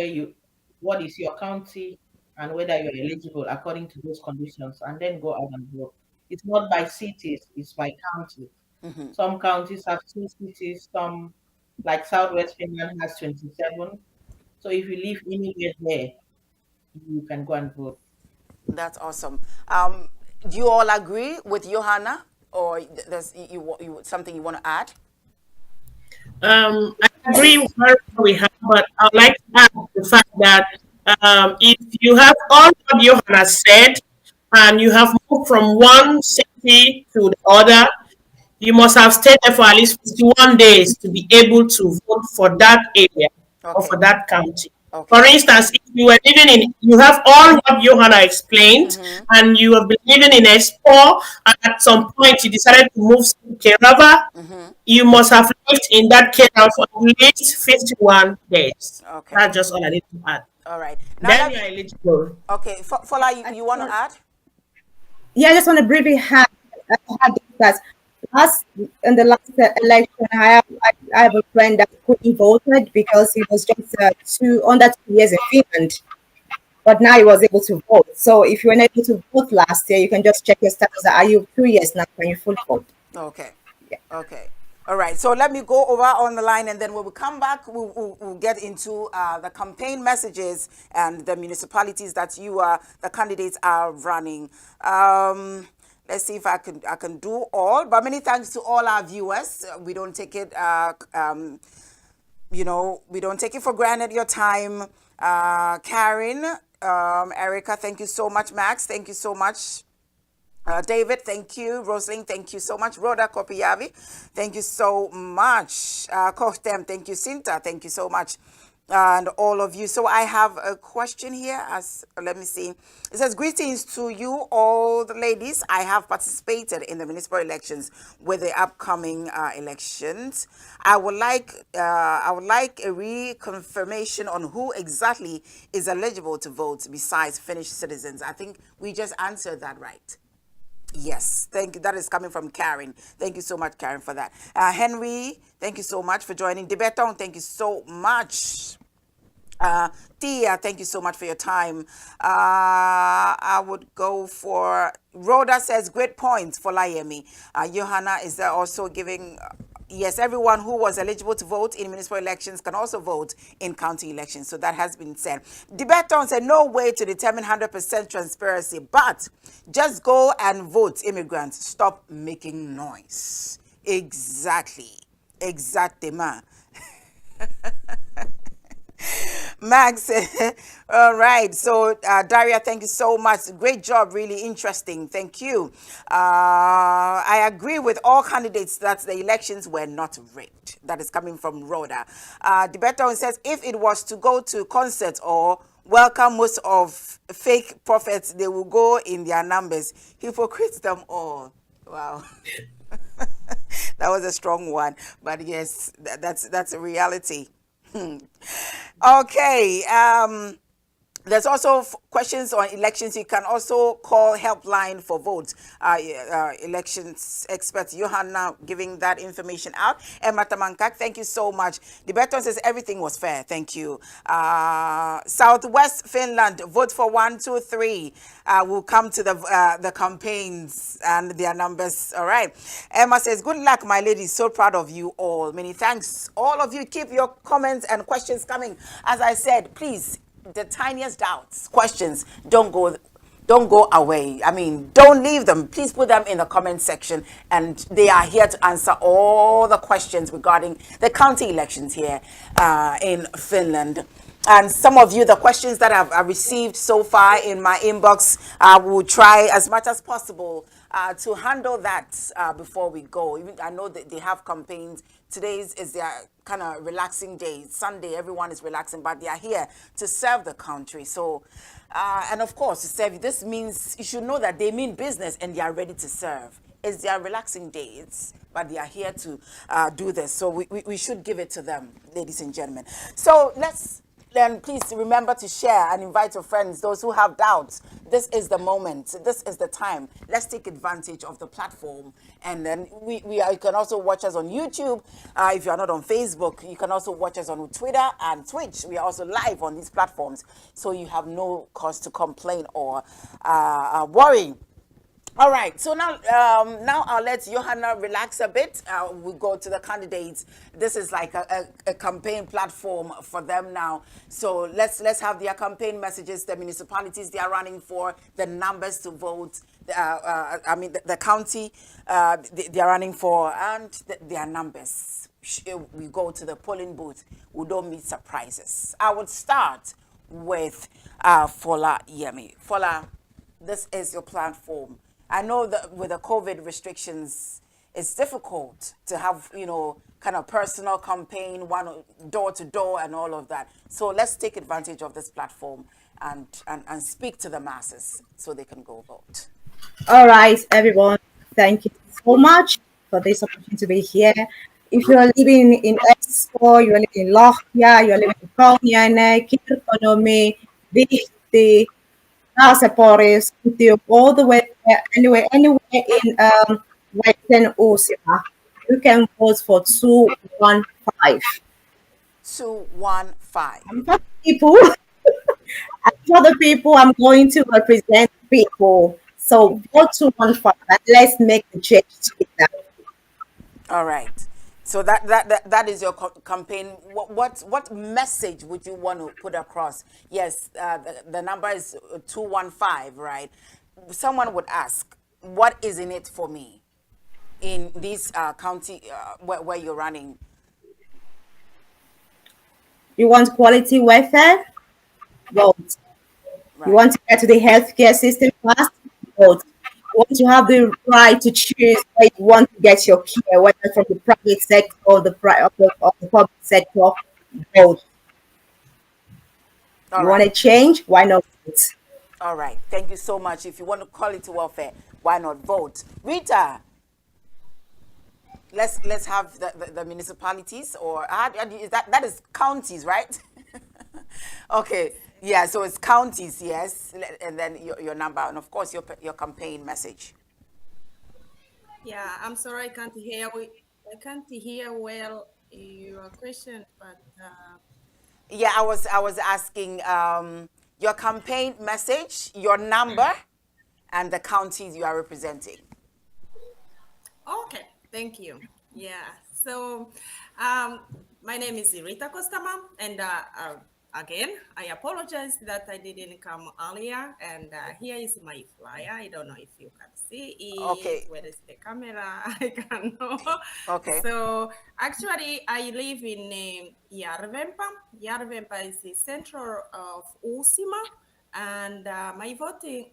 what is your county and whether you're eligible according to those conditions, and then go out and vote. It's not by cities, it's by county. Some counties have 2 cities, some, like Southwest Finland, has 27. So if you live anywhere there, you can go and vote. That's awesome. Do you all agree with Johanna, or there's something you want to add? I agree with what we have, but I'd like to add the fact that if you have all what Johanna said and you have moved from one city to the other, you must have stayed there for at least 51 days to be able to vote for that area or Okay. for that county. Okay. For instance, if you were living in, you have all what Johanna explained, and you have been living in Espoo, and at some point you decided to move to Kerava, you must have lived in that Kerava for at least 51 days. Okay. That's just all I need to add. All right. Now Then you're eligible. okay, Fola, you want to add? Yeah, I just want to briefly add that last in the last election, I have a friend that couldn't voted because he was just under 2 years in Finland, but now he was able to vote. So if you were not able to vote last year, you can just check your status. Are you 2 years now? Can you fully vote? Okay. Yeah. Okay. All right. So let me go over on the line, and then when we come back, we'll get into the campaign messages and the municipalities that the candidates are running. Let's see if I can do all. But many thanks to all our viewers. We don't take it. We don't take it for granted your time. Karen, Erica, thank you so much. Max, thank you so much. David, thank you. Rosalind, thank you so much. Rhoda Kopiyavi, thank you so much. Kohtem, thank you. Sinta, thank you so much. And all of you. So I have a question here. Let me see. It says, greetings to you all the ladies. I have participated in the municipal elections with the upcoming elections. I would like a reconfirmation on who exactly is eligible to vote besides Finnish citizens. I think we just answered that, right? Yes, thank you. That is coming from Karen. Thank you so much, Karen, for that. Henry, thank you so much for joining. Debeton, thank you so much. Tia, thank you so much for your time. I would go for Rhoda says great points for Layemi. Johanna is there also giving. Yes, everyone who was eligible to vote in municipal elections can also vote in county elections. So that has been said. Debeton said no way to determine 100% transparency, but just go and vote, immigrants. Stop making noise. Exactly. Exactement. Max, all right. So, Daria, thank you so much. Great job. Really interesting. Thank you. I agree with all candidates that the elections were not rigged. That is coming from Rhoda. Debeton says, if it was to go to concerts or welcome most of fake prophets, they will go in their numbers. Hypocrites them all. Wow. That was a strong one. But yes, that's a reality. Okay. There's also questions on elections. You can also call helpline for votes. Elections expert Johanna giving that information out. Emma Tamankak, thank you so much. The Beton says everything was fair. Thank you. Southwest Finland, vote for 1, 2, 3. We'll come to the campaigns and their numbers. All right. Emma says, good luck, my ladies. So proud of you all. Many thanks. All of you, keep your comments and questions coming. As I said, please, the tiniest doubts, questions, don't go away. I mean, don't leave them. Please put them in the comment section, and they are here to answer all the questions regarding the county elections here in Finland. And some of you, the questions that I've received so far in my inbox, I will try as much as possible to handle that before we go. Even I know that they have campaigns. Today's is their kind of relaxing day. Sunday, everyone is relaxing, but they are here to serve the country. So, and of course, to serve, this means you should know that they mean business and they are ready to serve. It's their relaxing days, but they are here to do this. So we should give it to them, ladies and gentlemen. So then please remember to share and invite your friends, those who have doubts. This is the moment. This is the time. Let's take advantage of the platform. And then you can also watch us on YouTube. If you're not on Facebook, you can also watch us on Twitter and Twitch. We are also live on these platforms. So you have no cause to complain or worry. All right, so now I'll let Johanna relax a bit. We go to the candidates. This is like a campaign platform for them now. So let's have their campaign messages, the municipalities they are running for, the numbers to vote. The county they are running for, and their numbers. We go to the polling booth. We don't meet surprises. I would start with Fola Yemi. Fola, this is your platform. I know that with the COVID restrictions, it's difficult to have, kind of personal campaign, one door to door and all of that. So let's take advantage of this platform and speak to the masses so they can go vote. All right, everyone. Thank you so much for this opportunity to be here. If you are living in Espoo, you are living in Lohja, you are living in Kauniainen, Kirkkonummi, Vihti, Raaseporis, all the way anywhere in Western Osima. You can vote for 215. 215. I'm for the people. I'm for the people. I'm going to represent people. So vote 215 and let's make the change together. All right. So that is your campaign. What message would you want to put across? Yes, the number is 215, right? Someone would ask, what is in it for me in this county where you're running? You want quality welfare? Vote. You Right. want to get to the healthcare system fast? Vote. You want to have the right to choose where you want to get your care, whether from the private sector or the public sector? Vote. All You want right. to change? Why not vote? All right. Thank you so much. If you want to call it welfare, why not vote? Rita, let's have the municipalities, or is that is counties, right? Okay. Yeah, so it's counties, yes. And then your number, and of course your campaign message. Yeah, I'm sorry I can't hear. I can't hear well your question, but Yeah, I was asking your campaign message, your number, and the counties you are representing. okay, thank you. Yeah, so um, my name is Rita Kostama, and again, I apologize that I didn't come earlier. And here is my flyer. I don't know if you can see it. Okay. Where is the camera? I can know. Okay. So actually, I live in Järvenpää. Järvenpää is the center of Uusimaa, and my voting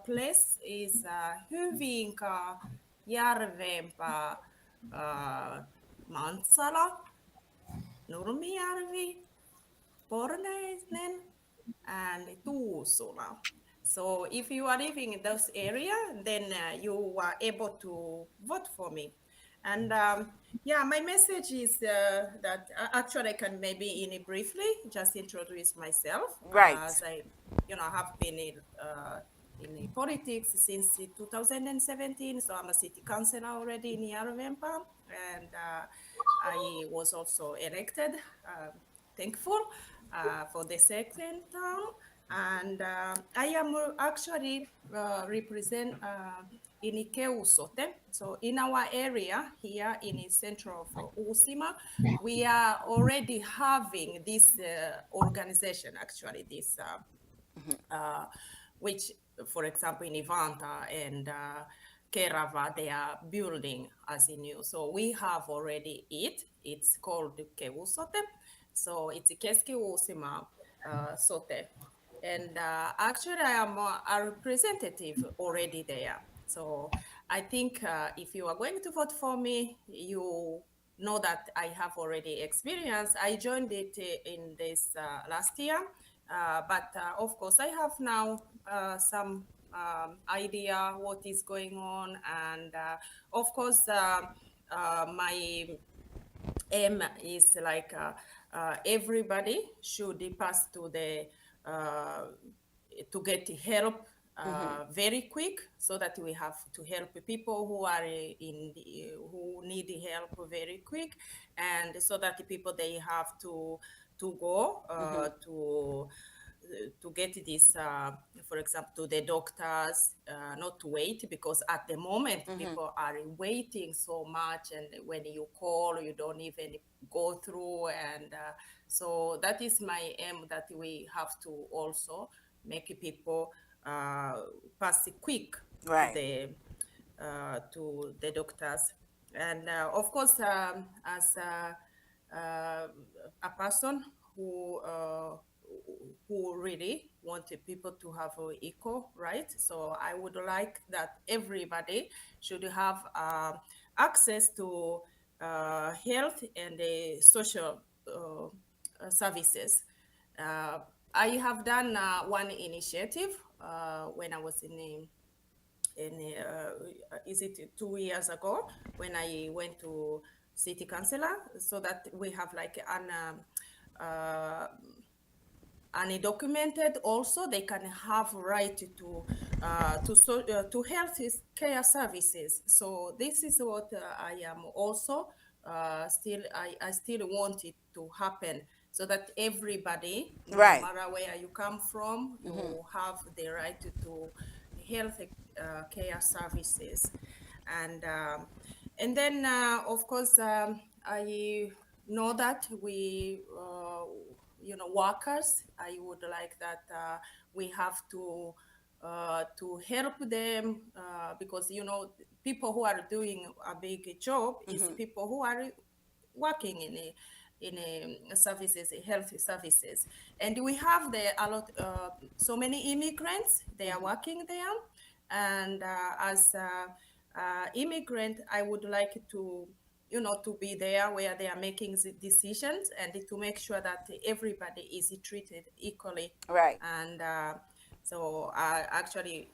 place is Hyvinkää, Järvenpää, Mantsala, Nurmijärvi, Porneinen, and Tuusula. So if you are living in those area, then you are able to vote for me. And yeah, my message is that actually I can maybe in briefly just introduce myself, Right. as I, have been in politics since 2017. So I'm a city councilor already in Yarvempa, and I was also elected. Thankful for the second term, and I am actually represent in Keusote. So in our area here in the center of Uusimaa, we are already having this organization, actually this which, for example, in Ivanta and Kerava, they are building as in new. So we have already it. It's called Kevusote. So it's Keski Uusimaa Sote. And actually, I am a representative already there. So I think if you are going to vote for me, you know that I have already experienced. I joined it in this last year, but of course I have now some idea what is going on, and of course my aim is like everybody should pass to the to get help very quick, so that we have to help people who are who need help very quick, and so that the people they have to go to get this, for example, to the doctors, not to wait, because at the moment people are waiting so much, and when you call, you don't even go through. And so that is my aim, that we have to also make people pass quick Right. to the doctors. And of course, as a person who really wanted people to have equal right. So I would like that everybody should have access to health and social services. I have done one initiative when I was is it 2 years ago, when I went to city councilor, so that we have like an documented also, they can have right to to health care services. So this is what I am also still I still want it to happen, so that everybody, no Right. matter where you come from, you have the right to health care services. And and then of course I know that we workers, I would like that we have to help them, because people who are doing a big job is people who are working in a services, health services. And we have there a lot, so many immigrants, they are working there. And as immigrant, I would like to be there where they are making the decisions, and to make sure that everybody is treated equally. Right. And so actually,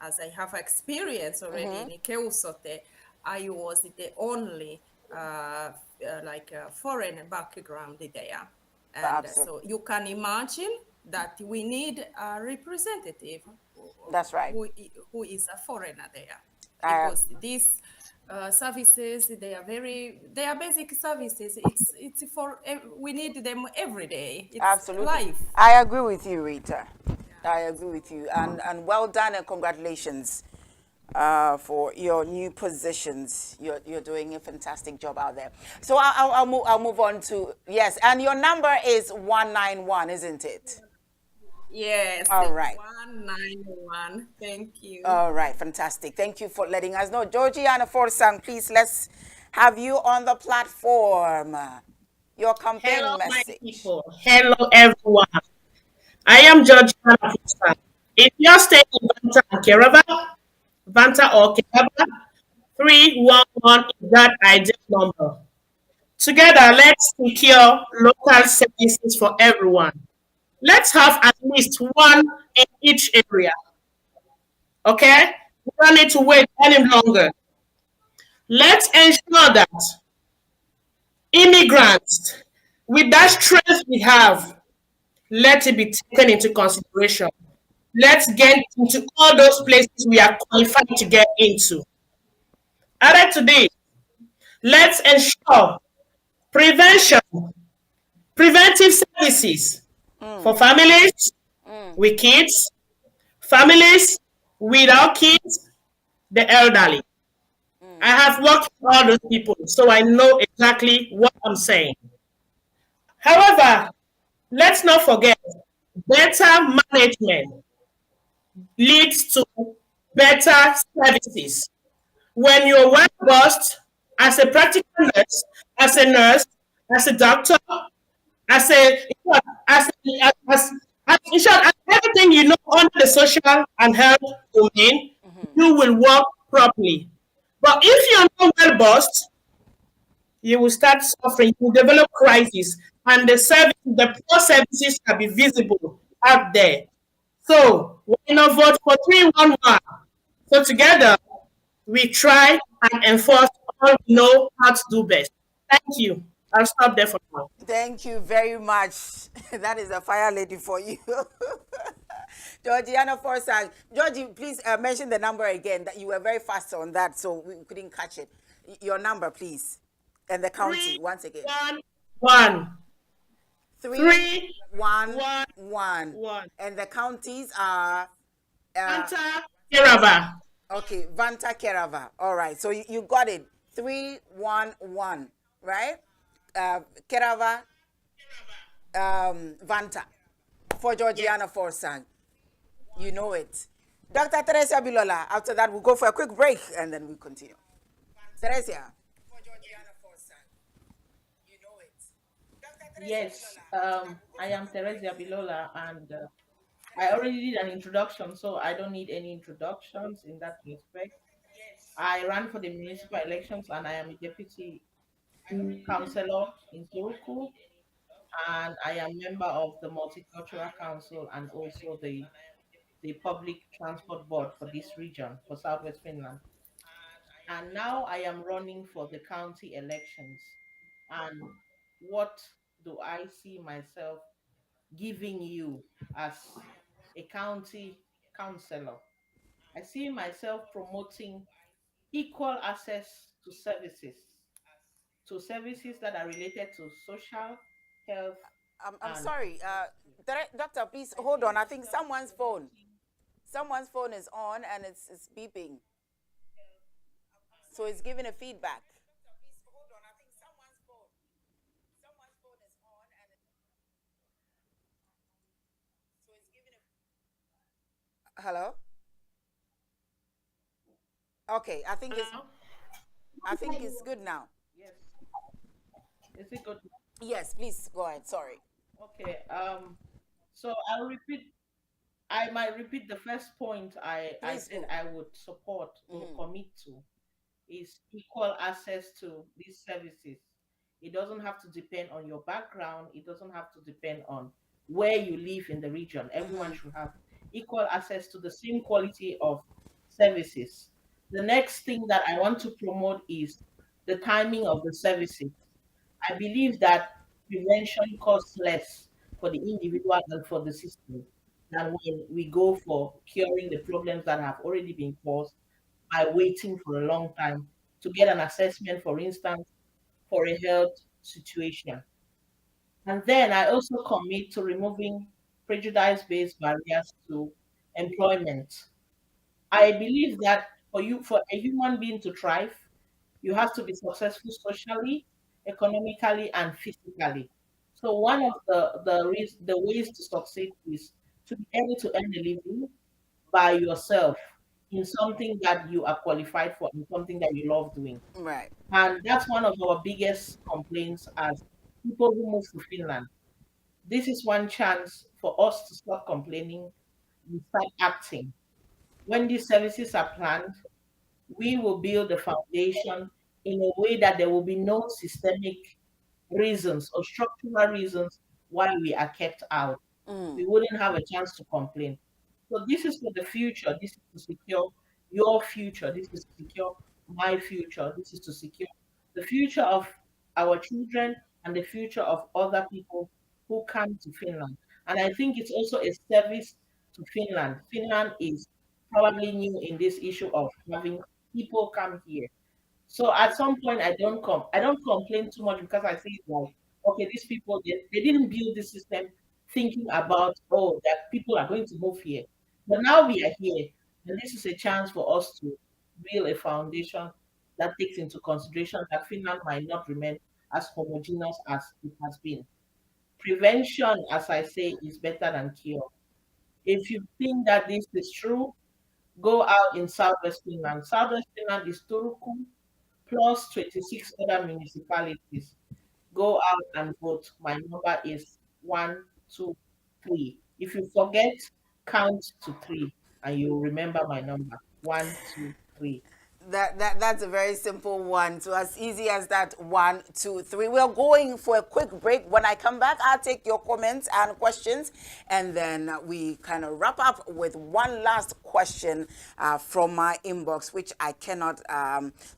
as I have experience already in Keusote, I was the only foreign background there. And Absolutely. so you can imagine that we need a representative That's right. who is a foreigner there, I because these services, they are basic services. It's for we need them every day. It's Absolutely. life. I agree with you, Rita. I agree with you. And well done and congratulations for your new positions. You're doing a fantastic job out there. So I'll move on to, yes, and your number is 191, isn't it? Yes, All right. 191. Thank you. All right, fantastic. Thank you for letting us know. Georgiana Forsang, please, let's have you on the platform. Your campaign Hello, my message. people. Hello, everyone. I am George Hanafusa. If you're staying in Vanta and Kerava, Vanta or Kerava, 311 is that ideal number. Together, let's secure local services for everyone. Let's have at least one in each area. Okay? We don't need to wait any longer. Let's ensure that immigrants, with that strength we have, let it be taken into consideration. Let's get into all those places we are qualified to get into. Added to this, let's ensure prevention, preventive services for families with kids, families without kids, the elderly. I have worked with all those people, so I know exactly what I'm saying. However, let's not forget better management leads to better services. When you're well versed as a practical nurse, as a doctor, as a in short, as everything you know under the social and health domain, you will work properly. But if you're not well versed, you will start suffering, you will develop crisis, and the poor services can be visible out there. So why not vote for 311? So together we try and enforce all we know how to do best. Thank you. I'll stop there for now. Thank you very much. That is a fire lady for you. Georgiana Forsang. Georgie, please mention the number again. That you were very fast on that, so we couldn't catch it. Your number, please. And the county, Three, once again. one, one, Three, three, one, one, one. one. And the counties are, Anta Kiraba. okay, Vanta Kerava. All right, so you got it. 311, right? Kerava, Vanta. For Yes. Georgiana Forsang. You know it. Dr. Teresa Bilola, after that, we'll go for a quick break and then we continue. Teresa. For Georgiana Forsang. You know it. Dr. Teresa Yes, Bilola, after that, we'll go I for a am quick break Teresia and then we'll Bilola, continue. and I already did an introduction, so I don't need any introductions in that respect. I ran for the municipal elections, and I am a deputy councillor in Toruku, and I am member of the Multicultural Council and also the Public Transport Board for this region, for Southwest Finland. And now I am running for the county elections. And what do I see myself giving you as a county counselor. I see myself promoting equal access to services that are related to social, health, I'm and sorry, education. Doctor, please I hold see on. I think myself promoting someone's phone is on and it's beeping, so it's giving a feedback. Hello. Okay, Hello? I think it's good now. Yes. Is it good? Yes, please go ahead. Sorry. Okay. So I might repeat the first point I Please said do. I would support or Mm-hmm. commit to is equal access to these services. It doesn't have to depend on your background, it doesn't have to depend on where you live in the region. Everyone Mm-hmm. should have equal access to the same quality of services. The next thing that I want to promote is the timing of the services. I believe that prevention costs less for the individual and for the system than when we go for curing the problems that have already been caused by waiting for a long time to get an assessment, for instance, for a health situation. And then I also commit to removing prejudice based barriers to employment. I believe that for a human being to thrive, you have to be successful socially, economically, and physically. So one of the ways to succeed is to be able to earn a living by yourself in something that you are qualified for, in something that you love doing. Right. And that's one of our biggest complaints as people who move to Finland. This is one chance for us to stop complaining and start acting. When these services are planned, we will build a foundation in a way that there will be no systemic reasons or structural reasons why we are kept out. Mm. We wouldn't have a chance to complain. So this is for the future. This is to secure your future. This is to secure my future. This is to secure the future of our children and the future of other people who come to Finland. And I think it's also a service to Finland. Finland is probably new in this issue of having people come here. So at some point, I don't complain too much because I see it like, okay, these people they didn't build this system thinking about that people are going to move here, but now we are here, and this is a chance for us to build a foundation that takes into consideration that Finland might not remain as homogeneous as it has been. Prevention, as I say, is better than cure. If you think that this is true, go out in Southwest Finland. Southwest Finland is Turku plus 26 other municipalities. Go out and vote. My number is 1, 2, 3. If you forget, count to 3 and you'll remember my number 1, 2, 3. That's a very simple one. So as easy as that. 1, 2, 3. We're going for a quick break. When I come back, I'll take your comments and questions, and then we kind of wrap up with one last question from my inbox, which I cannot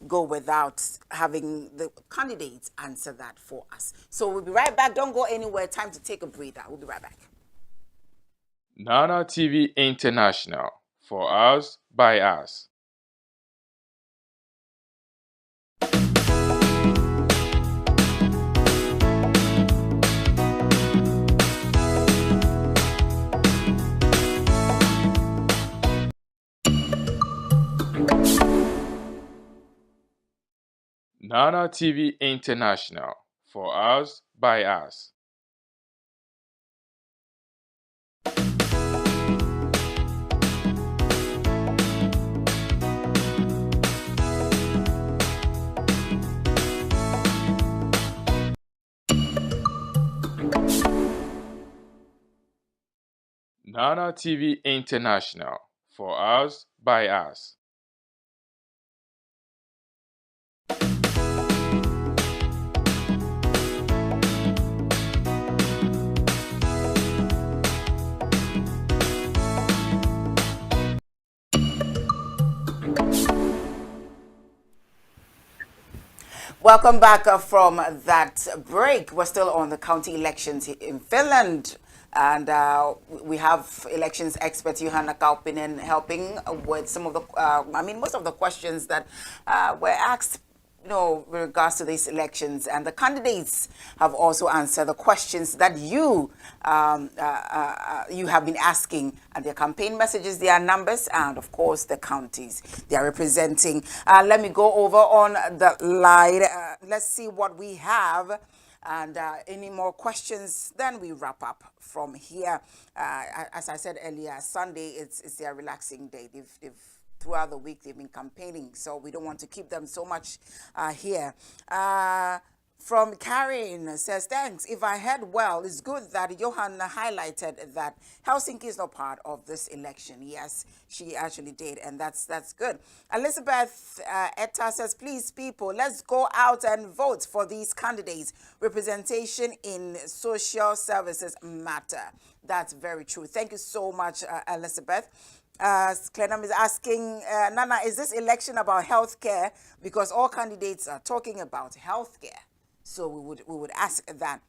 go without having the candidates answer that for us. So we'll be right back. Don't go anywhere. Time to take a breather. We'll be right back. Nana TV International. For us, by us. Nana TV International. For us, by us. Nana TV International. For us, by us. Welcome back from that break. We're still on the county elections in Finland. And we have elections expert Johanna Kaupinen helping with some of the, most of the questions that were asked, with regards to these elections. And the candidates have also answered the questions that you have been asking, and their campaign messages, their numbers, and of course the counties they are representing. Let me go over on the line. Let's see what we have. And any more questions, then we wrap up from here. As I said earlier, Sunday, it's their relaxing day. They've throughout the week, they've been campaigning, so we don't want to keep them so much here. From Karen says, thanks. If I heard well, it's good that Johanna highlighted that Helsinki is not part of this election. Yes, she actually did, and that's good. Elizabeth Etta says, please, people, let's go out and vote for these candidates. Representation in social services matter. That's very true. Thank you so much, Elizabeth. Clenham is asking, Nana, is this election about healthcare? Because all candidates are talking about healthcare. So we would ask that.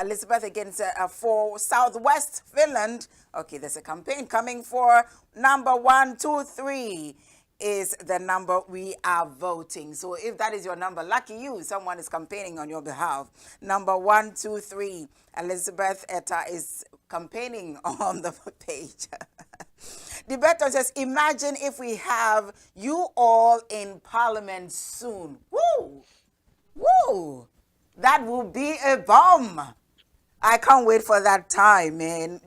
Elizabeth again said, for Southwest Finland, okay, there's a campaign coming for number 1, 2, 3 is the number we are voting. So if that is your number, lucky you, someone is campaigning on your behalf. Number 1, 2, 3. Elizabeth Etta is campaigning on the page. Debater says, imagine if we have you all in parliament soon. Woo! Woo! That will be a bomb. I can't wait for that time, man.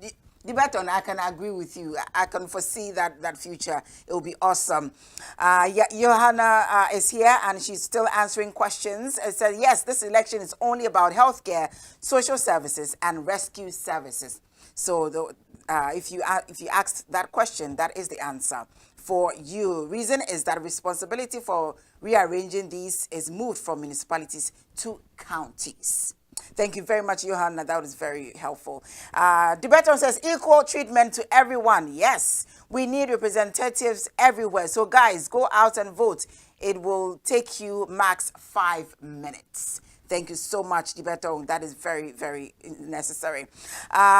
Debaton, I can agree with you. I can foresee that future. It will be awesome. Johanna is here and she's still answering questions. It said, yes, this election is only about healthcare, social services, and rescue services. So if you asked that question, that is the answer for you. Reason is that responsibility for rearranging these is moved from municipalities to counties. Thank you very much, Johanna. That was very helpful. Debaton says equal treatment to everyone. Yes, we need representatives everywhere. So guys, go out and vote. It will take you max 5 minutes. Thank you so much, Debaton. That is very, very necessary.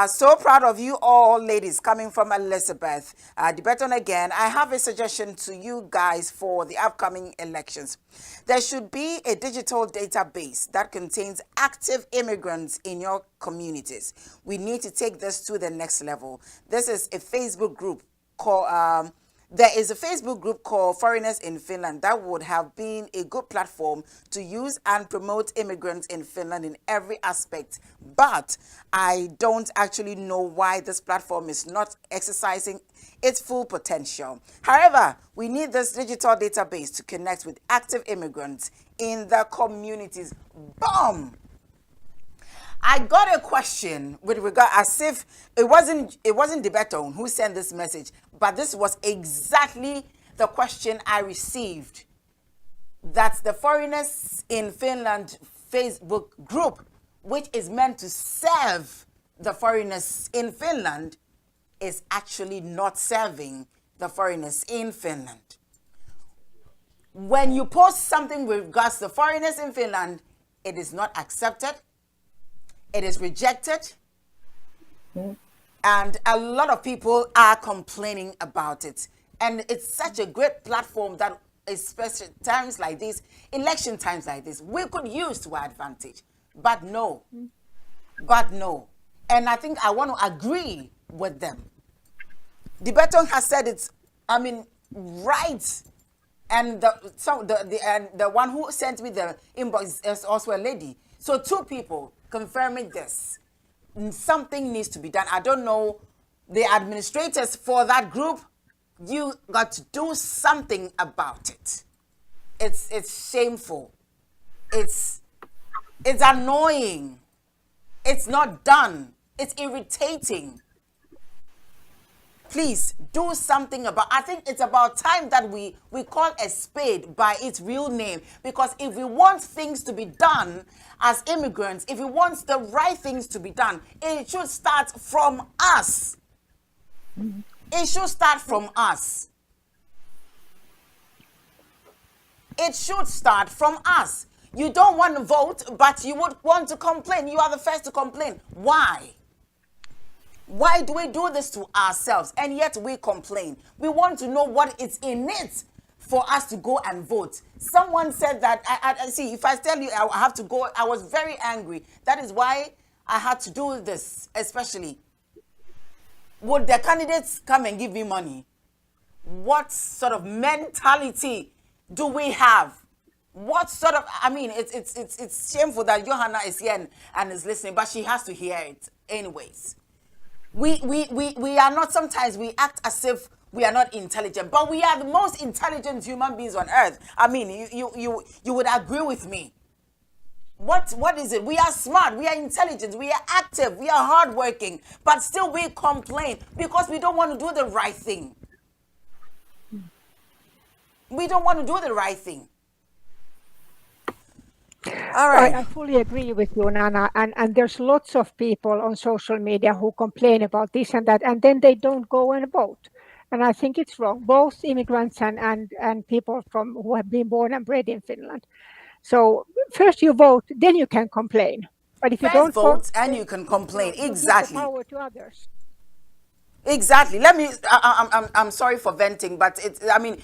So proud of you all, ladies, coming from Elizabeth. Debaton again. I have a suggestion to you guys for the upcoming elections. There should be a digital database that contains active immigrants in your communities. We need to take this to the next level. This is a Facebook group called... There is a Facebook group called Foreigners in Finland that would have been a good platform to use and promote immigrants in Finland in every aspect. But I don't actually know why this platform is not exercising its full potential. However, we need this digital database to connect with active immigrants in the communities. Boom! I got a question with regard, as if it wasn't Debaton who sent this message, but this was exactly the question I received. That the Foreigners in Finland Facebook group, which is meant to serve the foreigners in Finland, is actually not serving the foreigners in Finland. When you post something with regards to the foreigners in Finland, it is not accepted. It is rejected, and a lot of people are complaining about it. And it's such a great platform that, especially times like this, election times like this, we could use to our advantage. But no. And I think I want to agree with them. Debaton has said it's, right. And the one who sent me the inbox is also a lady. So 2 people confirming this. Something needs to be done. I don't know, the administrators for that group, you got to do something about it. It's shameful. It's annoying. It's not done. It's irritating. Please do something about. I think it's about time that we call a spade by its real name. Because if we want things to be done as immigrants, if we want the right things to be done, it should start from us. It should start from us. It should start from us. You don't want to vote, but you would want to complain. You are the first to complain. Why? Why do we do this to ourselves? And yet we complain. We want to know what is in it for us to go and vote. Someone said that, I see, if I tell you I have to go, I was very angry. That is why I had to do this, especially. Would the candidates come and give me money? What sort of mentality do we have? What sort of, I mean, it's shameful that Johanna is here and is listening, but she has to hear it anyways. We are not, sometimes we act as if we are not intelligent, but we are the most intelligent human beings on earth. I mean, you would agree with me. What is it? We are smart, we are intelligent, we are active, we are hardworking, but still we complain because we don't want to do the right thing. We don't want to do the right thing. All right. I fully agree with you, Nana. And there's lots of people on social media who complain about this and that, and then they don't go and vote. And I think it's wrong, both immigrants and people who have been born and bred in Finland. So first you vote, then you can complain. But if you don't vote, and you can complain. Exactly. You give the power to others. Exactly. Let me. I'm sorry for venting, but it's. I mean,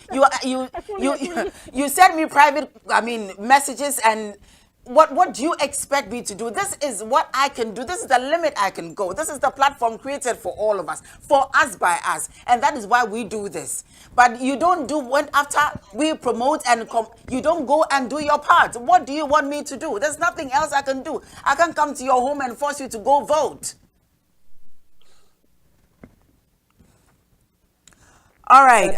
you send me private. I mean, messages, and what do you expect me to do? This is what I can do. This is the limit I can go. This is the platform created for all of us, for us by us, and that is why we do this. But you don't do when after we promote and you don't go and do your part. What do you want me to do? There's nothing else I can do. I can't come to your home and force you to go vote. All right.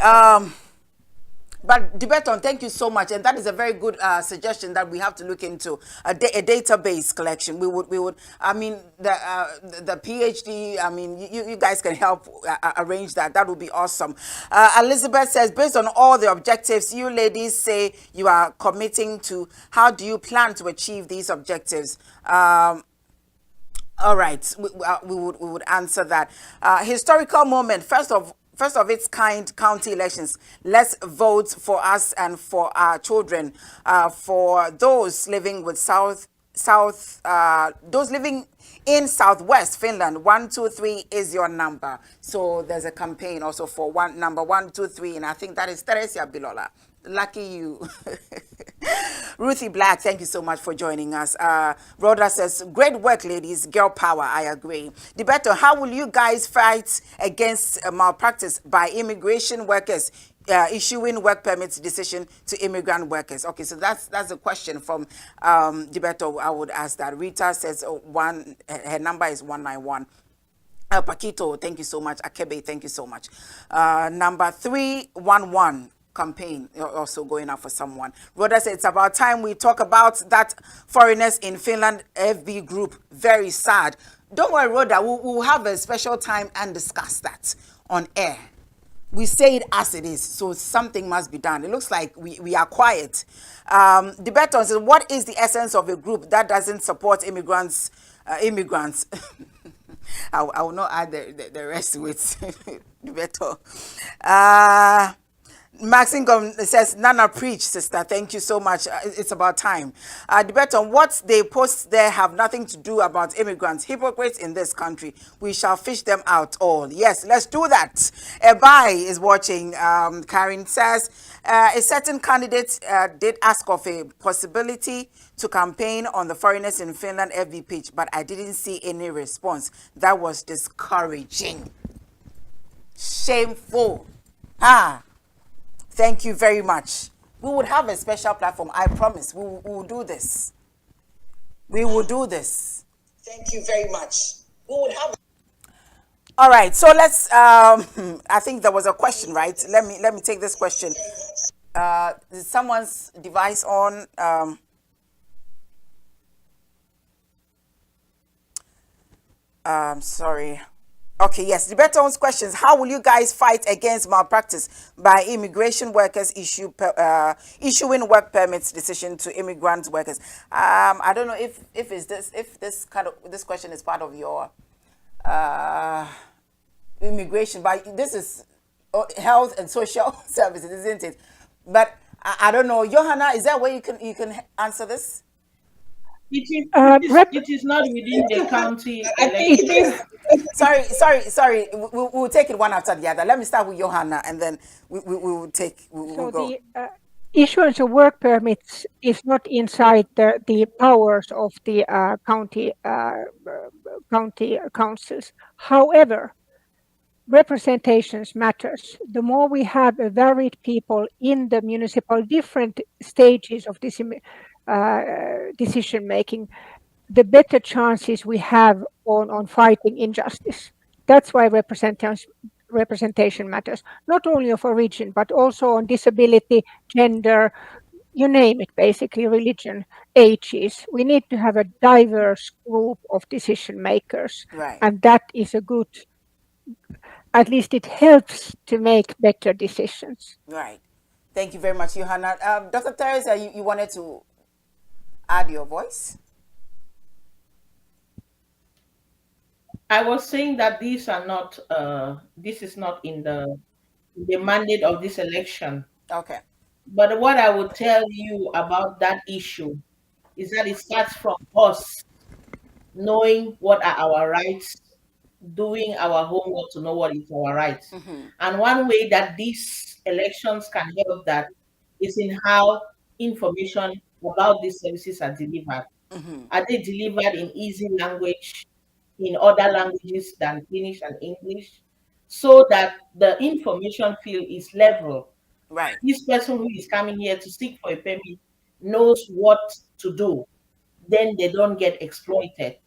But Debeton, thank you so much, and that is a very good suggestion that we have to look into a database collection. We would. I mean, the PhD. I mean, you guys can help arrange that. That would be awesome. Elizabeth says, based on all the objectives you ladies say you are committing to, how do you plan to achieve these objectives? All right, we would answer that. Historical moment. First of its kind county elections. Let's vote for us and for our children. For those living with those living in Southwest Finland, 123 is your number. So there's a campaign also for number 123, and I think that is Teresia Bilola. Lucky you. Ruthie Black, thank you so much for joining us. Rhoda says, great work, ladies. Girl power, I agree. Debeto, how will you guys fight against malpractice by immigration workers issuing work permits decision to immigrant workers? Okay, so that's a question from Debeto. I would ask that. Rita says her number is 191. Paquito, thank you so much. Akebe, thank you so much. Number 311. Campaign also going out for someone. Rhoda said it's about time we talk about that foreigners in Finland FB group. Very sad. Don't worry, Rhoda, we'll have a special time and discuss that on air. We say it as it is, so something must be done. It looks like we are quiet. The Beton says, what is the essence of a group that doesn't support immigrants? I will not add the rest to it. The Beton. Maxine says, Nana, preach, sister. Thank you so much. It's about time. Debeton, what they post there have nothing to do about immigrants, hypocrites in this country. We shall fish them out all. Yes, let's do that. Ebai is watching. Karen says, a certain candidate did ask of a possibility to campaign on the foreigners in Finland FB page, but I didn't see any response. That was discouraging. Shameful. Thank you very much. We would have a special platform. I promise. We will do this. We will do this. Thank you very much. We would have. All right. So let's. I think there was a question, right? Let me take this question. Is someone's device on? Sorry. Okay, yes. The Beton's questions. How will you guys fight against malpractice by immigration workers issuing work permits decision to immigrant workers? I don't know if this question is part of your immigration, but this is health and social services, isn't it? But I don't know, Johanna, is there a way you can answer this? Rep- it is not within the county I think election. this. Sorry. We'll take it one after the other. Let me start with Johanna, and then we will take. We'll So go. the issuance of work permits is not inside the powers of the county councils. However, representations matters. The more we have a varied people in the municipal different stages of decision making, the better chances we have on fighting injustice. That's why representation matters, not only of origin, but also on disability, gender, you name it, basically religion, ages. We need to have a diverse group of decision makers, Right. and that is a good, at least it helps to make better decisions. Right. Thank you very much, Johanna. Dr. Teresa, you wanted to add your voice? I was saying that these are not. This is not in the mandate of this election. Okay. But what I would tell you about that issue is that it starts from us knowing what are our rights, doing our homework to know what is our rights. And one way that these elections can help that is in how information about these services are delivered. Are they delivered in easy language, in other languages than Finnish and English, so that the information field is level? Right. This person who is coming here to seek for a permit knows what to do, then they don't get exploited.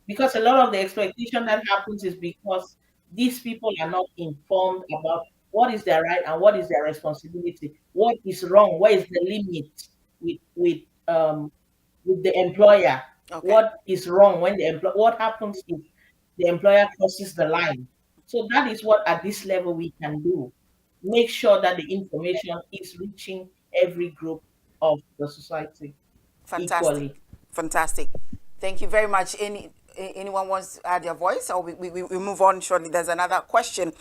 Because a lot of the exploitation that happens is because these people are not informed about what is their right and what is their responsibility, what is wrong, where is the limit with the employer, Okay. what is wrong when what happens if the employer crosses the line. So that is what at this level we can do. Make sure that the information is reaching every group of the society Fantastic. equally. Fantastic. Thank you very much. Anyone wants to add their voice, or we move on shortly? There's another question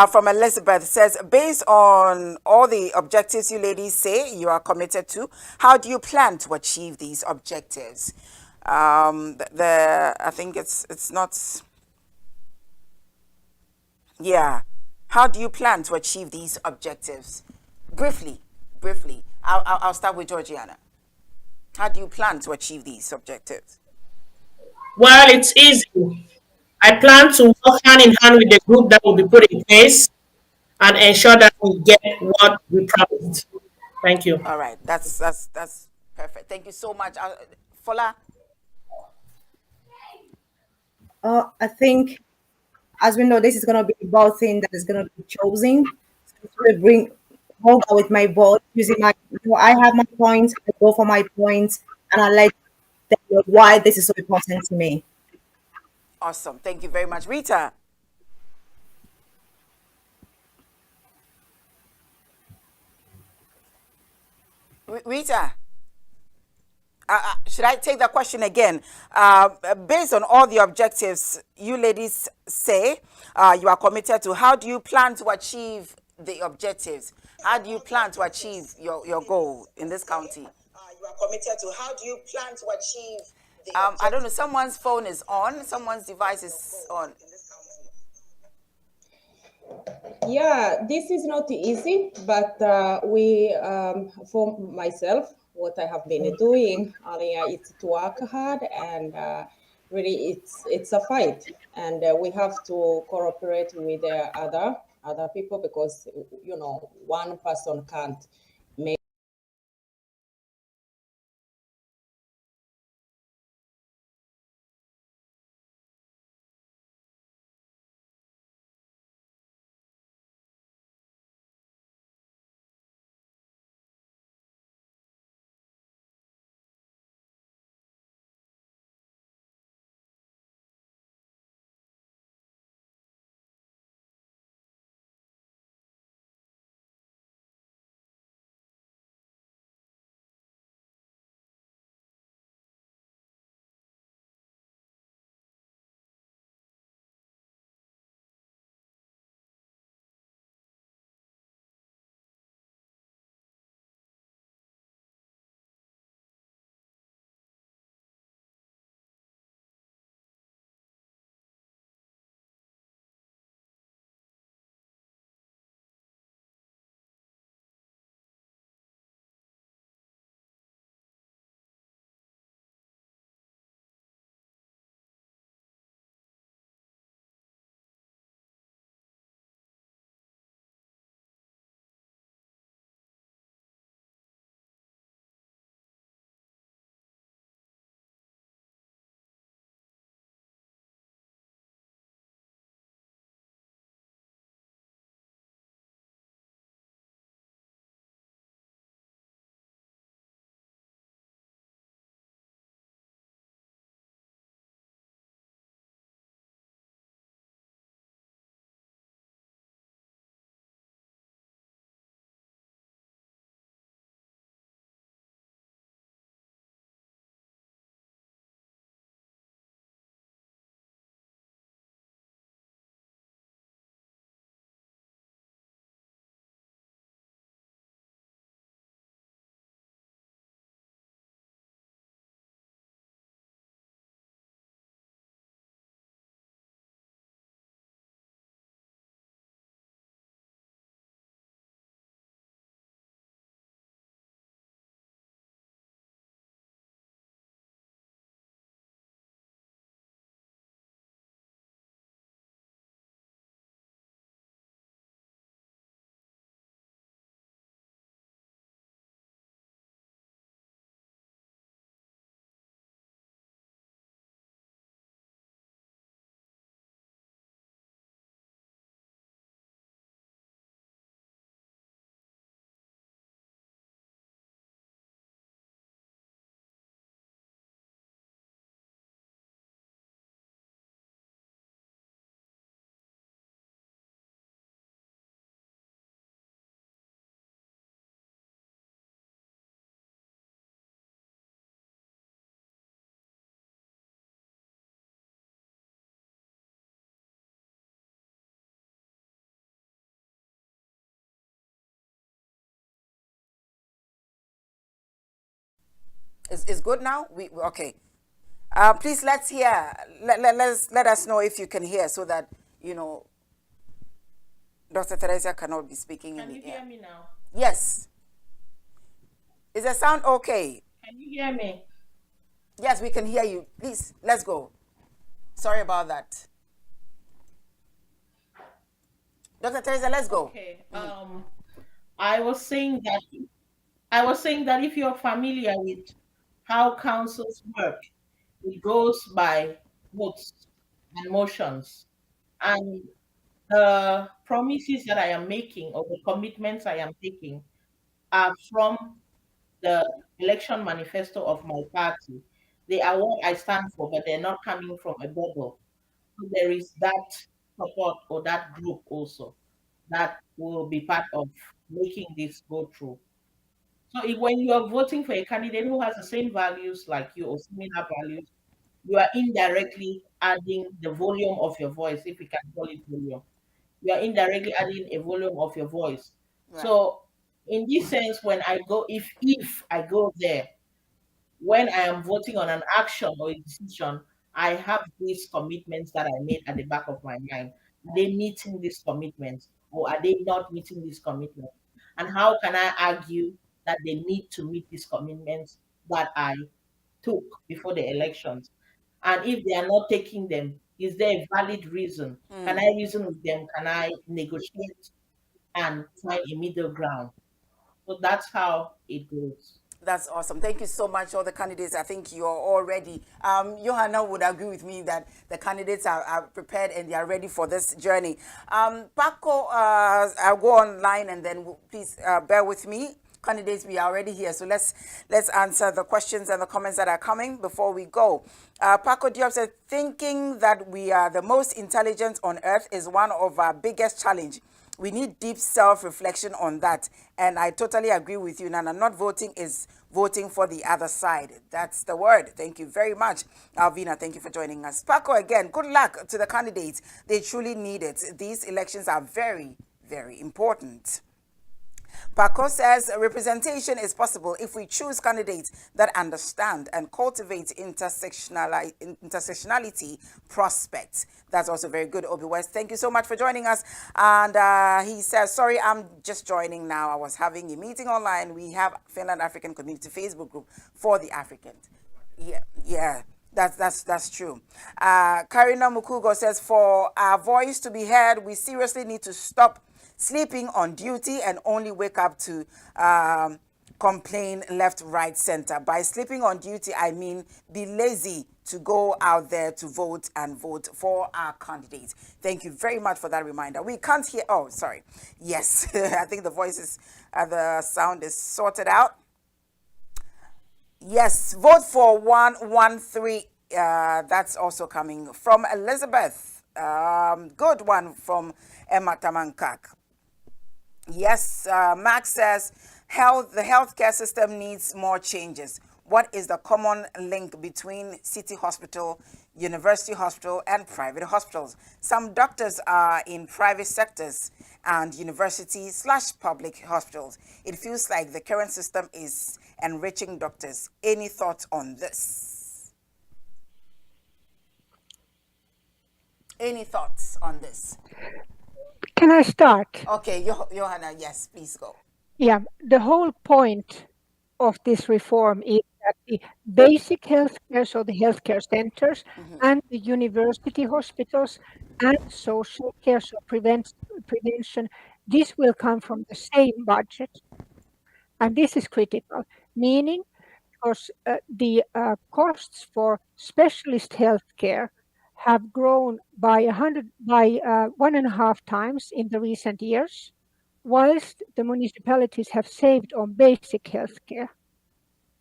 from Elizabeth. It says, based on all the objectives you ladies say you are committed to, how do you plan to achieve these objectives? I think it's not. Yeah. How do you plan to achieve these objectives? Briefly, briefly. I'll start with Georgiana. How do you plan to achieve these objectives? Well, it's easy. I plan to work hand in hand with the group that will be put in place and ensure that we get what we promised. Thank you. All right, that's perfect. Thank you so much, Fola. I think, as we know, this is going to be the ball thing that is going to be chosen. So to bring hold on with my vote using my, I have my points, I go for my points, and I let them know why this is so important to me. Awesome. Thank you very much, Rita. Rita, should I take that question again? Based on all the objectives you ladies say you are committed to, how do you plan to achieve the objectives? How do you plan to achieve your goal in this county? You are committed to. How do you plan to achieve the I don't know. Someone's phone is on. Someone's device is on. Yeah, this is not easy, but for myself, what I have been doing, Alia, it's to work hard, and really, it's a fight, and we have to cooperate with other people, because one person can't make Is good now? Okay. Please let's hear. Let us know if you can hear, so that you know Dr. Teresa cannot be speaking in Can the you air. hear me now? Yes. Is the sound okay? Can you hear me? Yes, we can hear you. Please, let's go. Sorry about that. Dr. Teresa, let's go. Okay. I was saying that if you're familiar with how councils work, it goes by votes and motions. And the promises that I am making or the commitments I am taking are from the election manifesto of my party. They are what I stand for, but they're not coming from a bubble. So there is that support or that group also that will be part of making this go through. So when you are voting for a candidate who has the same values like you or similar values, you are indirectly adding the volume of your voice, if we can call it volume. You are indirectly adding a volume of your voice. Right. So in this sense, when I go, if I go there, when I am voting on an action or a decision, I have these commitments that I made at the back of my mind. Are they meeting these commitments or are they not meeting these commitments? And how can I argue that they need to meet these commitments that I took before the elections? And if they are not taking them, is there a valid reason? Can I reason with them? Can I negotiate and find a middle ground? So that's how it goes. That's awesome. Thank you so much, all the candidates. I think you're all ready. Johanna would agree with me that the candidates are prepared and they are ready for this journey. Paco, I'll go online and then please bear with me. Candidates, we are already here, so let's answer the questions and the comments that are coming before we go. Paco Diop said, thinking that we are the most intelligent on earth is one of our biggest challenge. We need deep self-reflection on that. And I totally agree with you, Nana. Not voting is voting for the other side. That's the word. Thank you very much. Alvina, thank you for joining us. Paco, again, good luck to the candidates. They truly need it. These elections are very, very important. Paco says representation is possible if we choose candidates that understand and cultivate intersectionality prospects. That's also very good, Obi West. Thank you so much for joining us. And he says, sorry, I'm just joining now. I was having a meeting online. We have Finland African Community Facebook group for the Africans. Yeah. That's true. Karina Mukugo says, for our voice to be heard, we seriously need to stop sleeping on duty and only wake up to complain left, right, center. By sleeping on duty, I mean be lazy to go out there to vote and vote for our candidates. Thank you very much for that reminder. We can't hear. Oh, sorry. Yes, I think the voice is, the sound is sorted out. Yes, vote for 113. That's also coming from Elizabeth. Good one from Emma Tamankak. Yes, Max says the healthcare system needs more changes. What is the common link between city hospital, university hospital, and private hospitals? Some doctors are in private sectors and university/public hospitals. It feels like the current system is enriching doctors. Any thoughts on this? Any thoughts on this? Can I start? Okay, Johanna, yes, please go. Yeah, the whole point of this reform is that the basic healthcare, so the healthcare centers and the university hospitals and social care, so prevention, this will come from the same budget. And this is critical, meaning because the costs for specialist healthcare have grown by 1.5 times in the recent years, whilst the municipalities have saved on basic healthcare.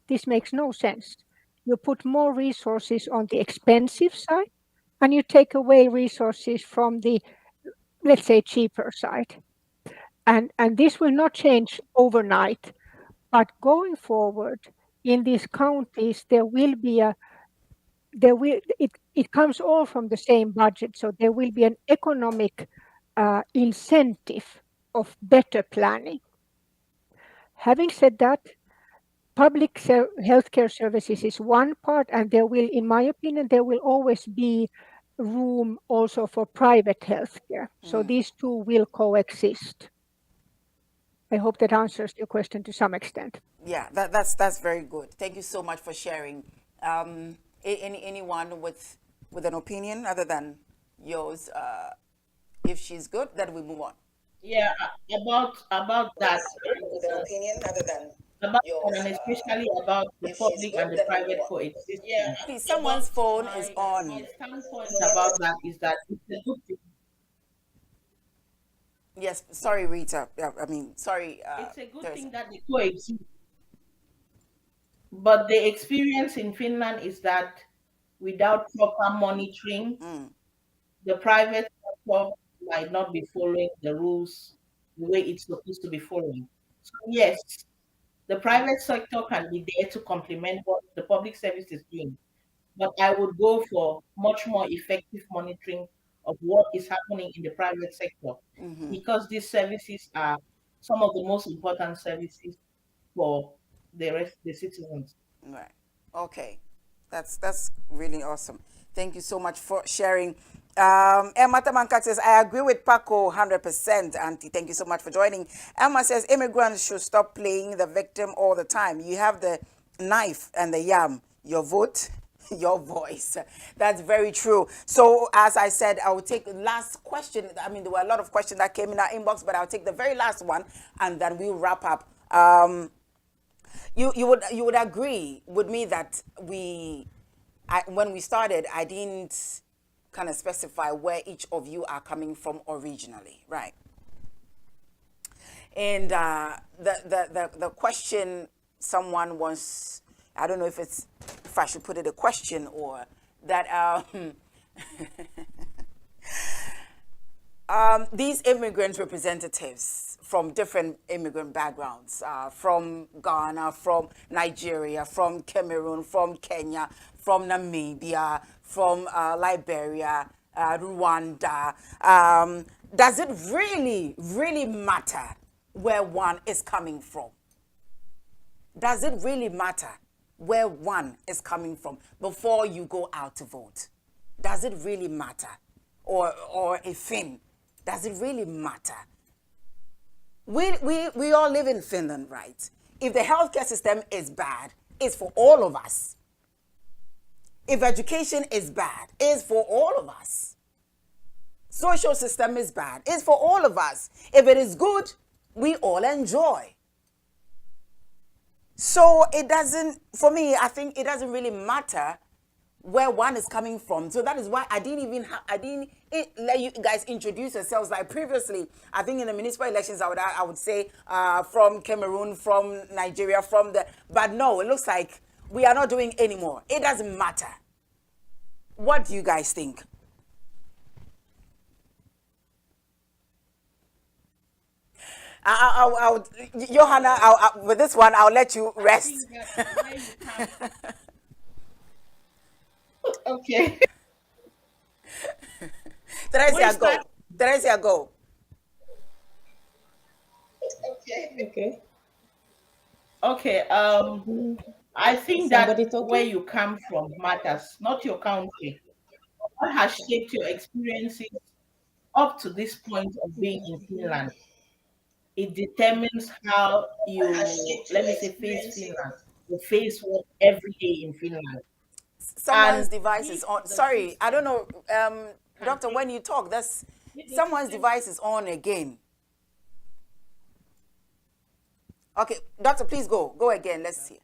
This makes no sense. You put more resources on the expensive side and you take away resources from the, let's say, cheaper side. And this will not change overnight, but going forward in these counties, it comes all from the same budget. So there will be an economic incentive of better planning. Having said that, public healthcare services is one part, and there will, in my opinion, there will always be room also for private healthcare. So these two will coexist. I hope that answers your question to some extent. Yeah, that's very good. Thank you so much for sharing. Anyone with an opinion other than yours? If she's good, then we move on. Yeah, about that, With an opinion other than about that, yours, and especially about the if she's public good, and the then we move private on. coexistence. Please, someone's phone is My on. standpoint about that is that it's a good thing. Yes, sorry, Rita. Yeah, I mean, sorry. It's a good Teresa. thing that they coexist. But the experience in Finland is that without proper monitoring, Mm, the private sector might not be following the rules the way it's supposed to be following. So yes, the private sector can be there to complement what the public service is doing, but I would go for much more effective monitoring of what is happening in the private sector because these services are some of the most important services for the citizens. right. Okay. That's really awesome. Thank you so much for sharing. Emma Tamankat says, I agree with Paco 100%, Auntie. Thank you so much for joining. Emma says, immigrants should stop playing the victim all the time. You have the knife and the yam. Your vote, your voice. That's very true. So, as I said, I will take the last question. I mean, there were a lot of questions that came in our inbox, but I'll take the very last one and then we'll wrap up. You would agree with me that when we started, I didn't kind of specify where each of you are coming from originally, right? And the question someone wants, I don't know if I should put it a question or that these immigrant representatives from different immigrant backgrounds, from Ghana, from Nigeria, from Cameroon, from Kenya, from Namibia, from Liberia, Rwanda, does it really, really matter where one is coming from? Does it really matter where one is coming from before you go out to vote? Does it really matter? Or a thing? Does it really matter? We all live in Finland, right? If the healthcare system is bad, it's for all of us. If education is bad, it's for all of us. Social system is bad, it's for all of us. If it is good, we all enjoy. So it doesn't, for me, I think it doesn't really matter where one is coming from. So that is why I didn't let you guys introduce yourselves. Like previously, I think in the municipal elections, I would say from Cameroon, from Nigeria, but no, it looks like we are not doing anymore. It doesn't matter. What do you guys think? Johanna, with this one, I'll let you rest. Okay. Teresa, go. Teresa, go. Okay. Okay. I think that where you come from matters, not your country. What has shaped your experiences up to this point of being in Finland? It determines how you, let me say, face Finland. You face what every day in Finland. Someone's And device is if on. the Sorry, I system don't know. can Doctor, take, when you talk, that's if the someone's system device is on again. Okay, doctor, please go. Go again. Let's see.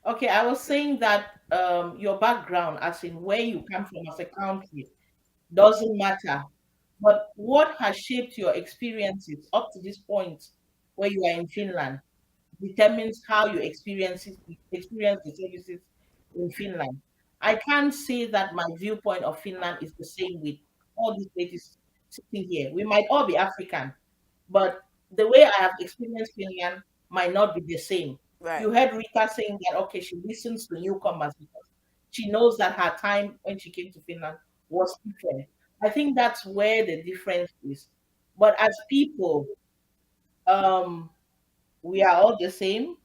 Okay, I was saying that your background, as in where you come from as a country, doesn't matter. But what has shaped your experiences up to this point where you are in Finland determines how you experience the services in Finland. I can't say that my viewpoint of Finland is the same with all these ladies sitting here. We might all be African, but the way I have experienced Finland might not be the same. Right. You heard Rita saying that okay, she listens to newcomers because she knows that her time when she came to Finland was different. I think that's where the difference is. But as people, we are all the same.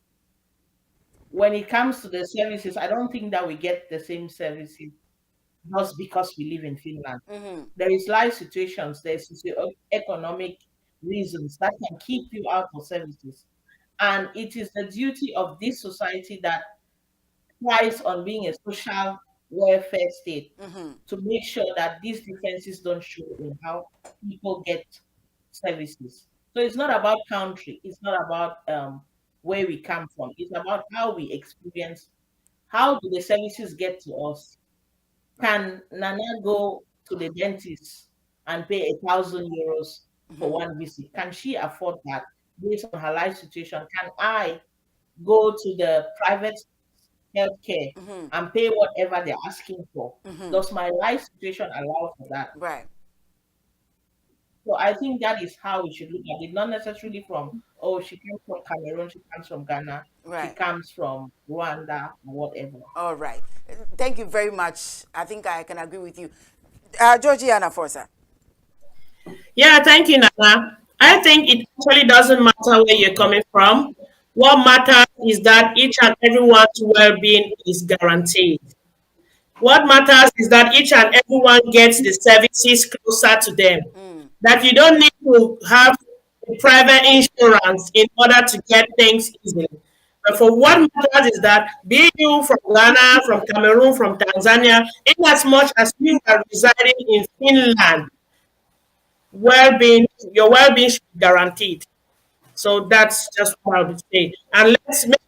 When it comes to the services, I don't think that we get the same services just because we live in Finland. There is life situations, there's economic reasons that can keep you out of services. And it is the duty of this society that thrives on being a social welfare state to make sure that these differences don't show in how people get services. So it's not about country, it's not about where we come from, it's about how we experience, how do the services get to us. Can Nana go to the dentist and pay €1,000 for one visit? Can she afford that based on her life situation? Can I go to the private healthcare and pay whatever they're asking for? Does my life situation allow for that? Right. So I think that is how we should look at it, not necessarily from, oh, she comes from Cameroon, she comes from Ghana, she Right. comes from Rwanda, or whatever. All right. Thank you very much. I think I can agree with you. Georgiana Forza. Yeah, thank you, Nana. I think it actually doesn't matter where you're coming from. What matters is that each and everyone's well-being is guaranteed. What matters is that each and everyone gets the services closer to them. That you don't need to have a private insurance in order to get things easily. But for what matters is that be you from Ghana, from Cameroon, from Tanzania, in as much as you are residing in Finland, well-being, your well-being should be guaranteed. So that's just what I would say. And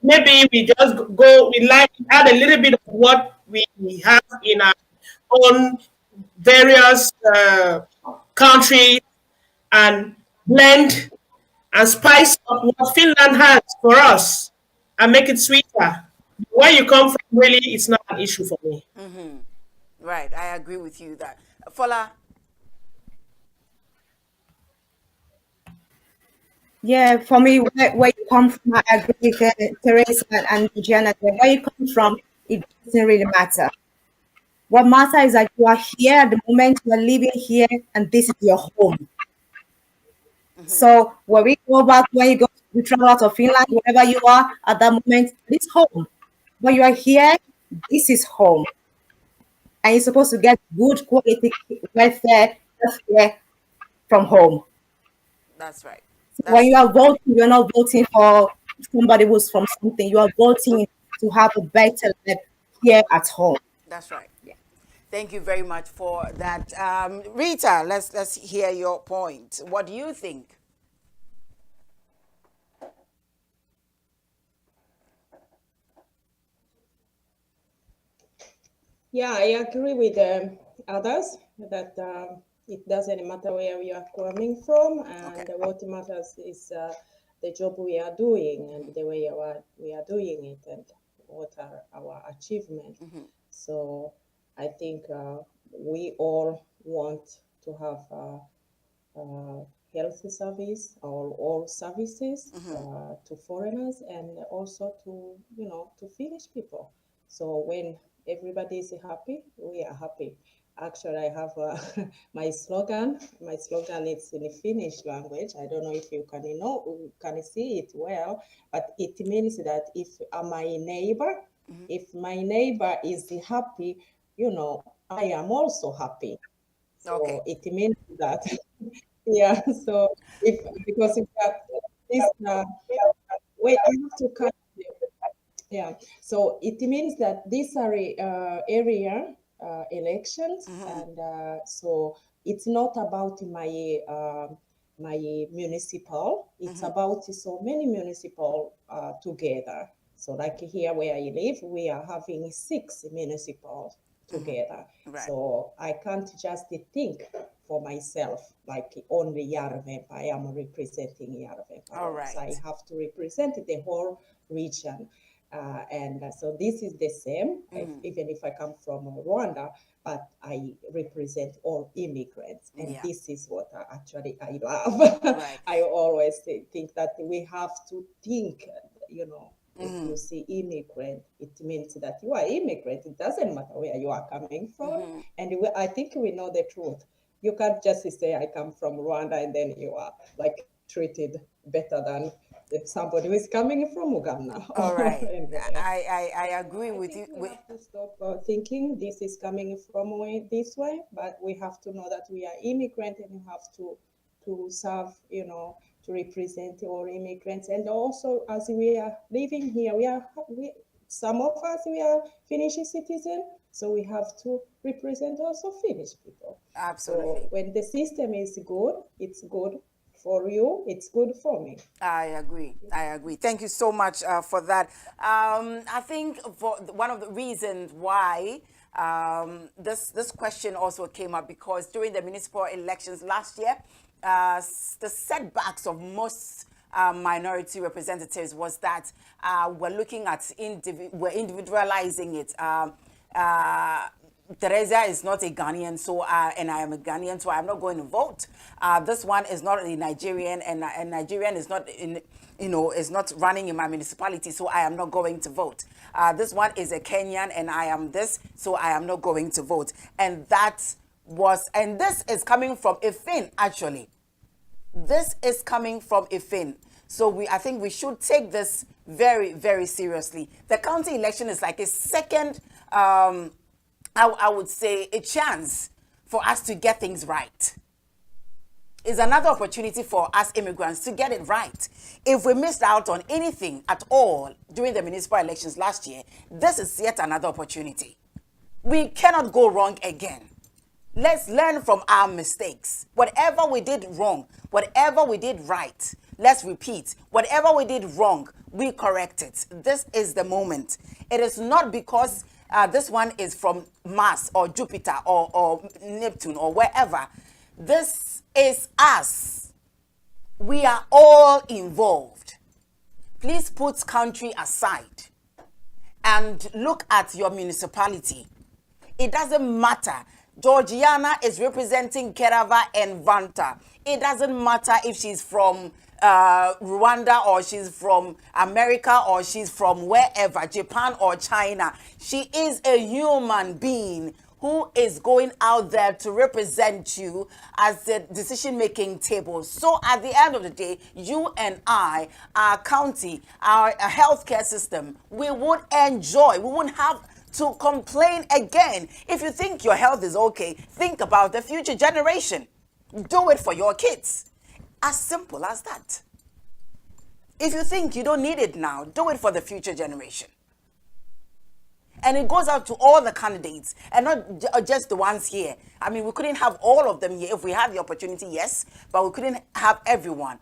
maybe we just go, we like add a little bit of what we have in our own various countries and blend and spice up what Finland has for us and make it sweeter. Where you come from, really, it's not an issue for me. Right. I agree with you that. Fola. Yeah, for me, where you come from, I agree with Teresa and Gianna. Where you come from, it doesn't really matter. What matters is that you are here at the moment, you are living here, and this is your home. So when we go back, when you travel out of Finland, wherever you are at that moment, this home. When you are here, this is home. And you're supposed to get good quality welfare healthcare from home. That's right. When you are voting, you're not voting for somebody who's from something. You are voting to have a better life here at home. That's right. Yeah. Thank you very much for that. Rita, let's hear your point. What do you think? Yeah, I agree with others that it doesn't matter where we are coming from, and what matters is the job we are doing and the way we are doing it and what are our achievements. So I think we all want to have healthy service or all services to foreigners and also to to Finnish people. So when everybody is happy, we are happy. Actually, I have my slogan. My slogan is in the Finnish language. I don't know if you can see it well, but it means that if my neighbor, if my neighbor is happy, I am also happy. So it means that yeah. So because if this wait, I have to cut. Yeah, so it means that these are area elections, and so it's not about my municipal. It's about so many municipal together. So like here where I live, we are having 6 municipal together. Right. So I can't just think for myself like only Järvenpää. I am representing Järvenpää. All right. So I have to represent the whole region. And so this is the same, even if I come from Rwanda, but I represent all immigrants. And this is what I love. Right. I always think that we have to think, if you see immigrant, it means that you are immigrant. It doesn't matter where you are coming from. And I think we know the truth. You can't just say, I come from Rwanda, and then you are like treated better than if somebody who is coming from Uganda. All right. Anywhere. I agree I with think you. we have to stop thinking this is coming from this way, but we have to know that we are immigrants and we have to serve, to represent all immigrants. And also, as we are living here, some of us, we are Finnish citizens, so we have to represent also Finnish people. Absolutely. So when the system is good, it's good for you, it's good for me. I agree. Thank you so much for that. I think for one of the reasons why this question also came up because during the municipal elections last year, the setbacks of most minority representatives was that we're looking at we're individualizing it. Teresa is not a Ghanaian, so and I am a Ghanaian, so I'm not going to vote. This one is not a Nigerian, and Nigerian is not in, is not running in my municipality, so I am not going to vote. This one is a Kenyan, and I am this, so I am not going to vote. And this is coming from a Finn, actually. This is coming from a Finn. So I think we should take this very, very seriously. The county election is like a second, I would say, a chance for us to get things right. It's another opportunity for us immigrants to get it right. If we missed out on anything at all during the municipal elections last year, this is yet another opportunity. We cannot go wrong again. Let's learn from our mistakes. Whatever we did wrong, whatever we did right, let's repeat. Whatever we did wrong, we correct it. This is the moment. It is not because this one is from Mars or Jupiter or Neptune or wherever. This is us. We are all involved. Please put country aside and look at your municipality. It doesn't matter. Georgiana is representing Kerava and Vanta. It doesn't matter if she's from Rwanda or she's from America or she's from wherever, Japan or China. She is a human being who is going out there to represent you as the decision-making table. So at the end of the day, you and I, our county, our healthcare system, we would enjoy, we wouldn't have to complain again. If you think your health is okay, think about the future generation. Do it for your kids. As simple as that. If you think you don't need it now, do it for the future generation. And it goes out to all the candidates and not just the ones here. I mean, we couldn't have all of them here. If we had the opportunity, yes, but we couldn't have everyone.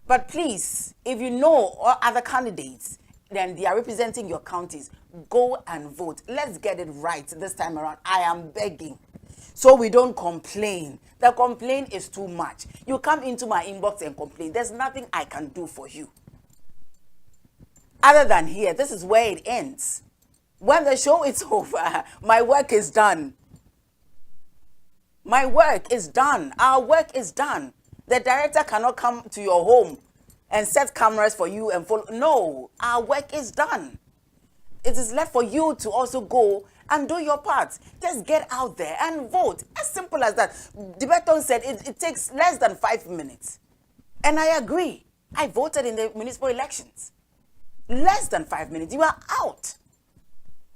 But please, if you know other candidates, then they are representing your counties, go and vote. Let's get it right this time around. I am begging. So we don't complain. The complaint is too much. You come into my inbox and complain. There's nothing I can do for you. Other than here, this is where it ends. When the show is over, my work is done. My work is done. Our work is done. The director cannot come to your home and set cameras for you and follow. No, our work is done. It is left for you to also go and do your part. Just get out there and vote. As simple as that. Debeton said it takes less than 5 minutes. And I agree. I voted in the municipal elections. Less than 5 minutes. You are out.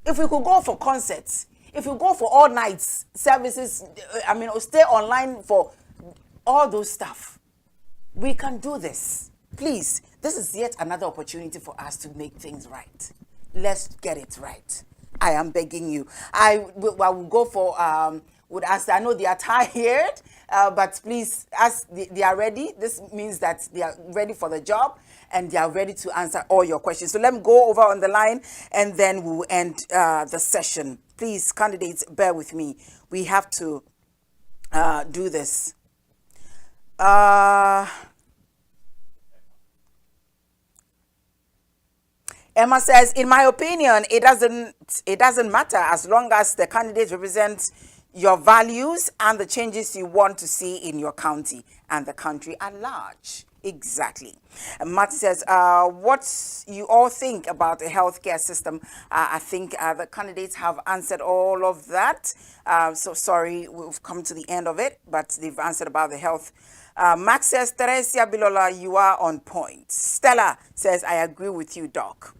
If we could go for concerts, if we go for all nights services, or stay online for all those stuff, we can do this. Please, this is yet another opportunity for us to make things right. Let's get it right. I am begging you. I will go for, would ask, I know they are tired, but please, as they are ready, this means that they are ready for the job and they are ready to answer all your questions. So let me go over on the line and then we'll end the session. Please, candidates, bear with me. We have to do this. Emma says, in my opinion, it doesn't matter as long as the candidates represent your values and the changes you want to see in your county and the country at large. Exactly. And Marty says, what you all think about the healthcare system? I think the candidates have answered all of that. So sorry, we've come to the end of it, but they've answered about the health. Max says, Teresia Bilola, you are on point. Stella says, I agree with you, Doc.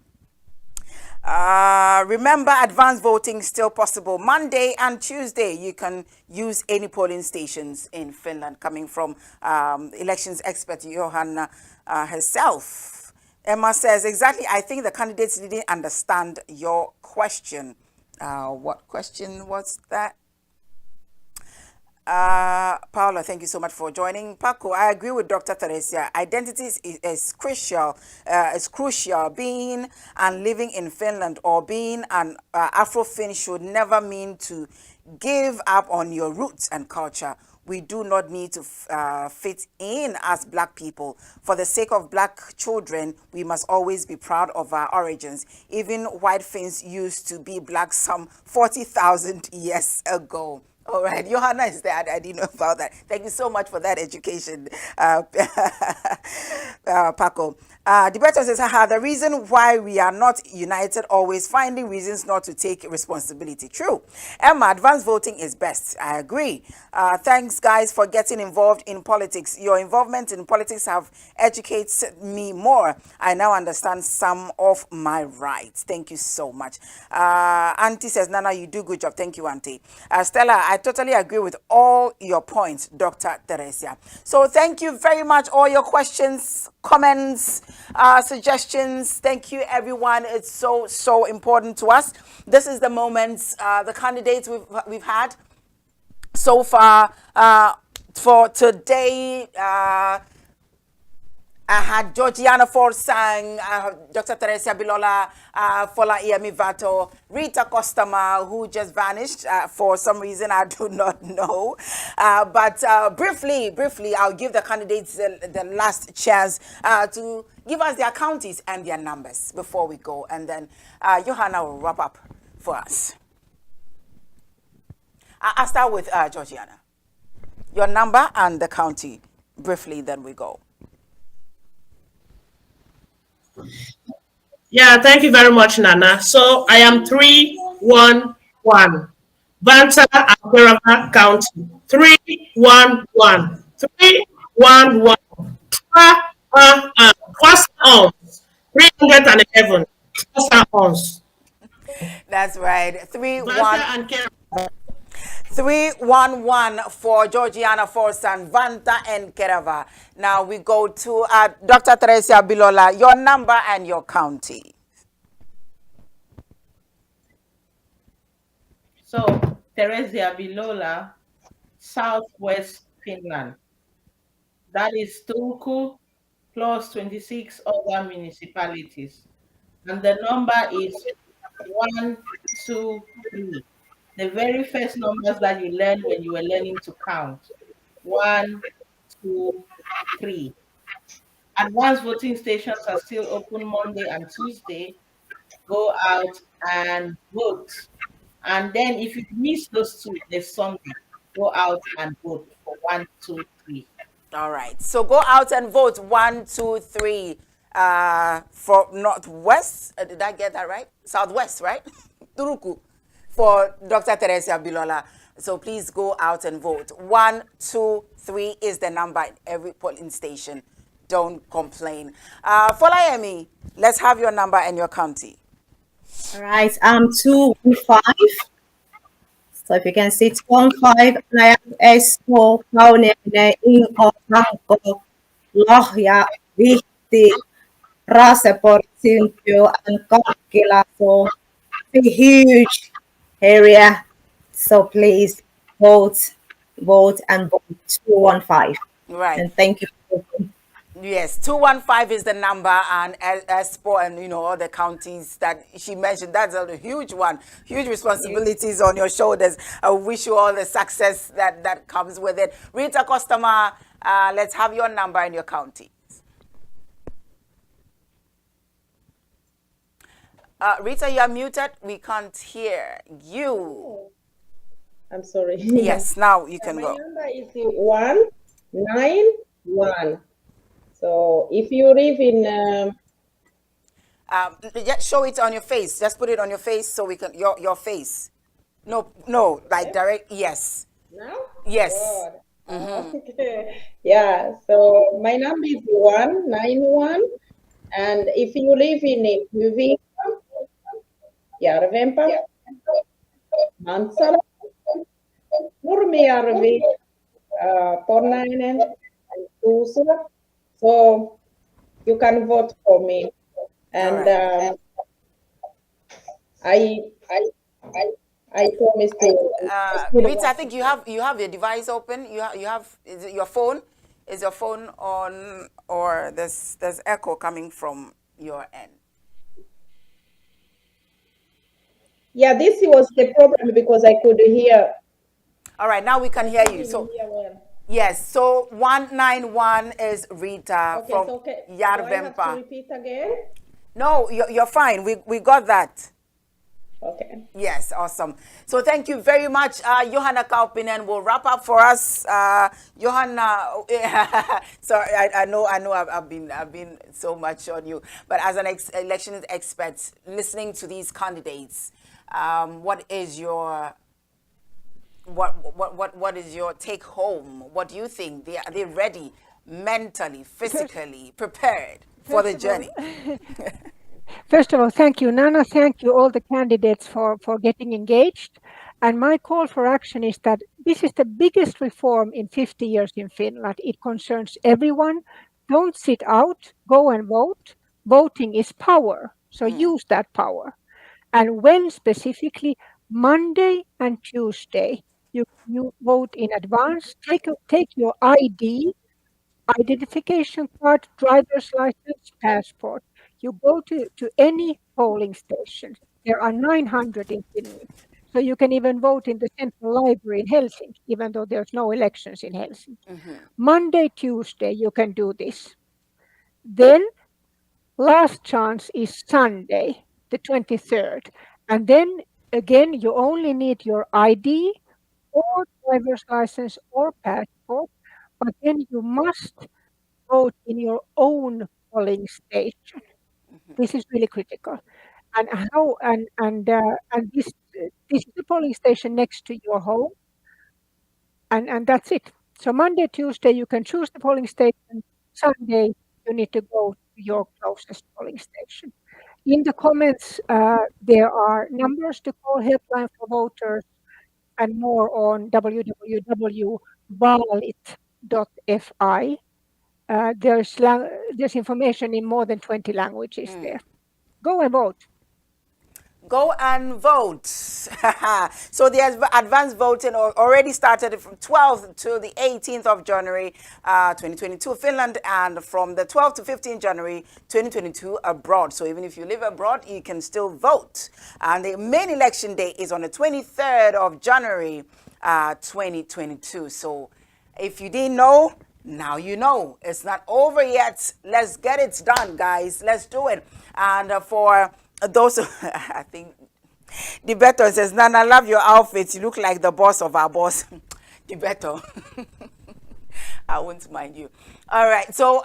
Remember, advanced voting still possible. Monday and Tuesday, you can use any polling stations in Finland, coming from elections expert Johanna herself. Emma says, exactly, I think the candidates didn't understand your question. What question was that? Paula, thank you so much for joining. Paco, I agree with Dr. Teresia. Identity is crucial. It's crucial. Being and living in Finland or being an Afro-Fin should never mean to give up on your roots and culture. We do not need to fit in as black people. For the sake of black children, we must always be proud of our origins. Even white Finns used to be black some 40,000 years ago. All right, Johanna is there. I didn't know about that. Thank you so much for that education, Paco. Debater says, haha, the reason why we are not united, always finding reasons not to take responsibility. True. Emma, advanced voting is best. I agree. Thanks, guys, for getting involved in politics. Your involvement in politics have educated me more. I now understand some of my rights. Thank you so much. Auntie says, Nana, you do good job. Thank you, Auntie. Stella, I totally agree with all your points, Dr. Teresia. So thank you very much. All your questions, comments, suggestions. Thank you, everyone. It's so important to us. This is the moments, the candidates we've had so far for today. I had Georgiana Forsang, Dr. Teresia Bilola, Fola Iamivato, Rita Costama, who just vanished for some reason I do not know. But briefly, I'll give the candidates the last chance to give us their counties and their numbers before we go. And then Johanna will wrap up for us. I'll start with Georgiana. Your number and the county, briefly, then we go. Yeah, thank you very much, Nana. So I am 311. Vanta Aquerava County. 311. 311. First ons. 311. First ons. That's right. Vanta and 311 for Georgiana Forsan, Vanta and Kerava. Now we go to Dr. Teresia Bilola, your number and your county. So, Teresia Bilola, Southwest Finland. That is Turku plus 26 other municipalities. And the number is 1, 2, 3. The very first numbers that you learned when you were learning to count. 1, 2, 3. Advanced voting stations are still open Monday and Tuesday. Go out and vote. And then if you miss those two, there's Sunday. Go out and vote for 1, 2, 3. All right. So go out and vote 1, 2, 3 for Northwest. Did I get that right? Southwest, right? Turuku for Dr. Teresia Bilola. So please go out and vote. 1, 2, 3 is the number in every polling station. Don't complain. Folayemi, let's have your number and your county. All right, 215. So if you can see 215, and I am Espoo, Kauniainen, Inko, Hanko, Lohja, Vihti, Raseborg, Siuntiu, and Karkkila. So a huge area. So please vote, and vote 215. Right. And thank you for voting. Yes, 215 is the number, and Espoo and all the counties that she mentioned. That's a huge one, huge responsibilities on your shoulders. I wish you all the success that comes with it. Rita Costama, let's have your number and your county. Rita, you are muted. We can't hear you. I'm sorry. Yes, now you can My go. number is 191. So if you live in Just show it on your face. Just put it on your face so we can your face. No, no, like direct. Yes, now, yes. God. Okay. Yeah. So my number is 191, and if you live in Hyvinkää, Järvenpää, Mantsala, Nurmijärvi, Tornainen, and Tuusula, so you can vote for me. And right. I I promise to. Rita, I think you have your device open. You have is it your phone? Is your phone on, or there's echo coming from your end? Yeah, this was the problem because I could hear. All right, now we can hear you. Couldn't So hear well. yes, so 191 is Rita Okay, from so okay. Do I have to Järvenpää. repeat again? No, you're fine. We got that. Okay. Yes, awesome. So thank you very much, Johanna Kaupinen will wrap up for us. Johanna, sorry, I know I've been so much on you, but as an election expert, listening to these candidates, what is your what is your take home? What do you think? Are they ready mentally, physically prepared for the journey? First of all, thank you, Nana. Thank you, all the candidates, for getting engaged. And my call for action is that this is the biggest reform in 50 years in Finland. It concerns everyone. Don't sit out, go and vote. Voting is power, so use that power. And when specifically, Monday and Tuesday, you vote in advance. Take your ID, identification card, driver's license, passport. You go to any polling station. There are 900 in Finland. So you can even vote in the central library in Helsinki, even though there's no elections in Helsinki. Monday, Tuesday, you can do this. Then last chance is Sunday, the 23rd. And then again, you only need your ID or driver's license or passport, but then you must vote in your own polling station. This is really critical. And this is the polling station next to your home, and that's it. So Monday, Tuesday, you can choose the polling station. Sunday, you need to go to your closest polling station. In the comments, there are numbers to call, helpline for voters, and more on www.valit.fi. There's information in more than 20 languages there. Go and vote. Go and vote. So the advanced voting already started from 12th to the 18th of January 2022 Finland, and from the 12th to 15th January 2022 abroad. So even if you live abroad, you can still vote. And the main election day is on the 23rd of January 2022. So if you didn't know, now you know. It's not over yet. Let's get it done, guys. Let's do it. And for those, I think Dibeto says, Nana, I love your outfit. You look like the boss of our boss. Dibeto. I won't mind you. All right. So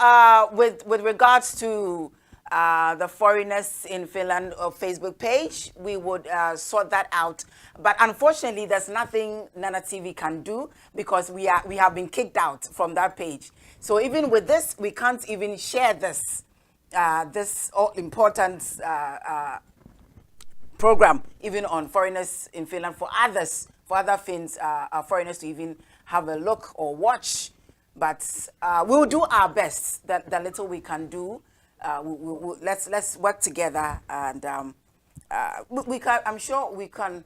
with regards to the foreigners in Finland Facebook page, we would sort that out. But unfortunately, there's nothing Nana TV can do because we have been kicked out from that page. So even with this, we can't even share this important program even on foreigners in Finland for other Finns, foreigners to even have a look or watch. But we'll do our best. The little we can do, let's work together, and we can. I'm sure we can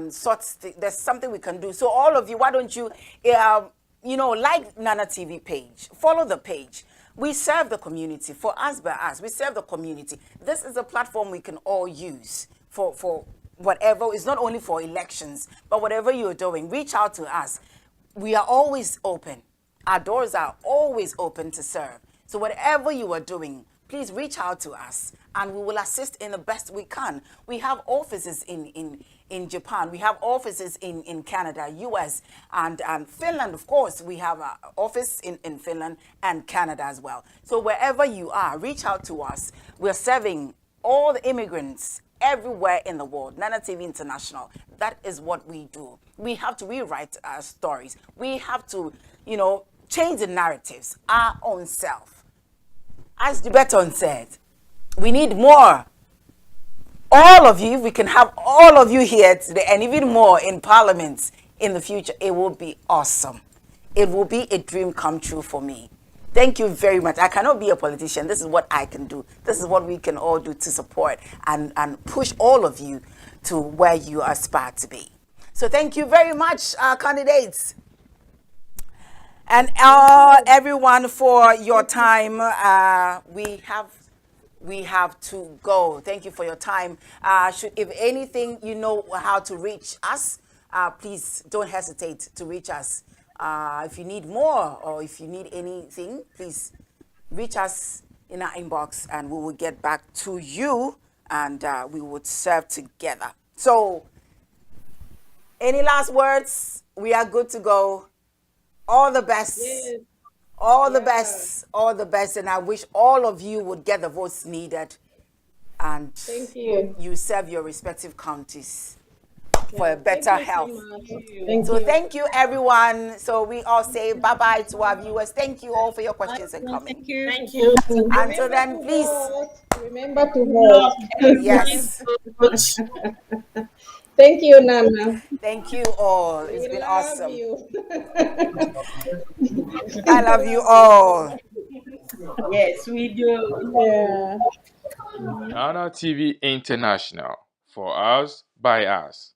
sort. There's something we can do. So all of you, why don't you, like Nana TV page, follow the page. We serve the community. For us by us, we serve the community. This is a platform we can all use for whatever. It's not only for elections, but whatever you're doing, reach out to us. We are always open. Our doors are always open to serve. So whatever you are doing, please reach out to us and we will assist in the best we can. We have offices in Japan. We have offices in Canada, US, and Finland, of course. We have an office in Finland and Canada as well. So wherever you are, reach out to us. We're serving all the immigrants everywhere in the world. Nana TV International, that is what we do. We have to rewrite our stories. We have to, change the narratives, our own self. As the Beton said, we need more. All of you, we can have all of you here today and even more in parliaments in the future. It will be awesome. It will be a dream come true for me. Thank you very much. I cannot be a politician. This is what I can do. This is what we can all do to support and push all of you to where you aspire to be. So thank you very much, candidates. And everyone for your time. We have to go. Thank you for your time. If anything, you know how to reach us, please don't hesitate to reach us. If you need more or if you need anything, please reach us in our inbox and we will get back to you and we would serve together. So, any last words? We are good to go. All the best. Yes. All the best. All the best. And I wish all of you would get the votes needed. And Thank you. you serve your respective counties for a better Thank you health. so much. So thank you, everyone. So we all say bye-bye to our viewers. Thank you all for your questions and comments. Thank you. Thank you. Until then, please. Remember to vote. Yes. Thank you, Nana. Thank you all. It's We been love awesome. you. I love you all. Yes, we do. Yeah. Nana TV International. For us, by us.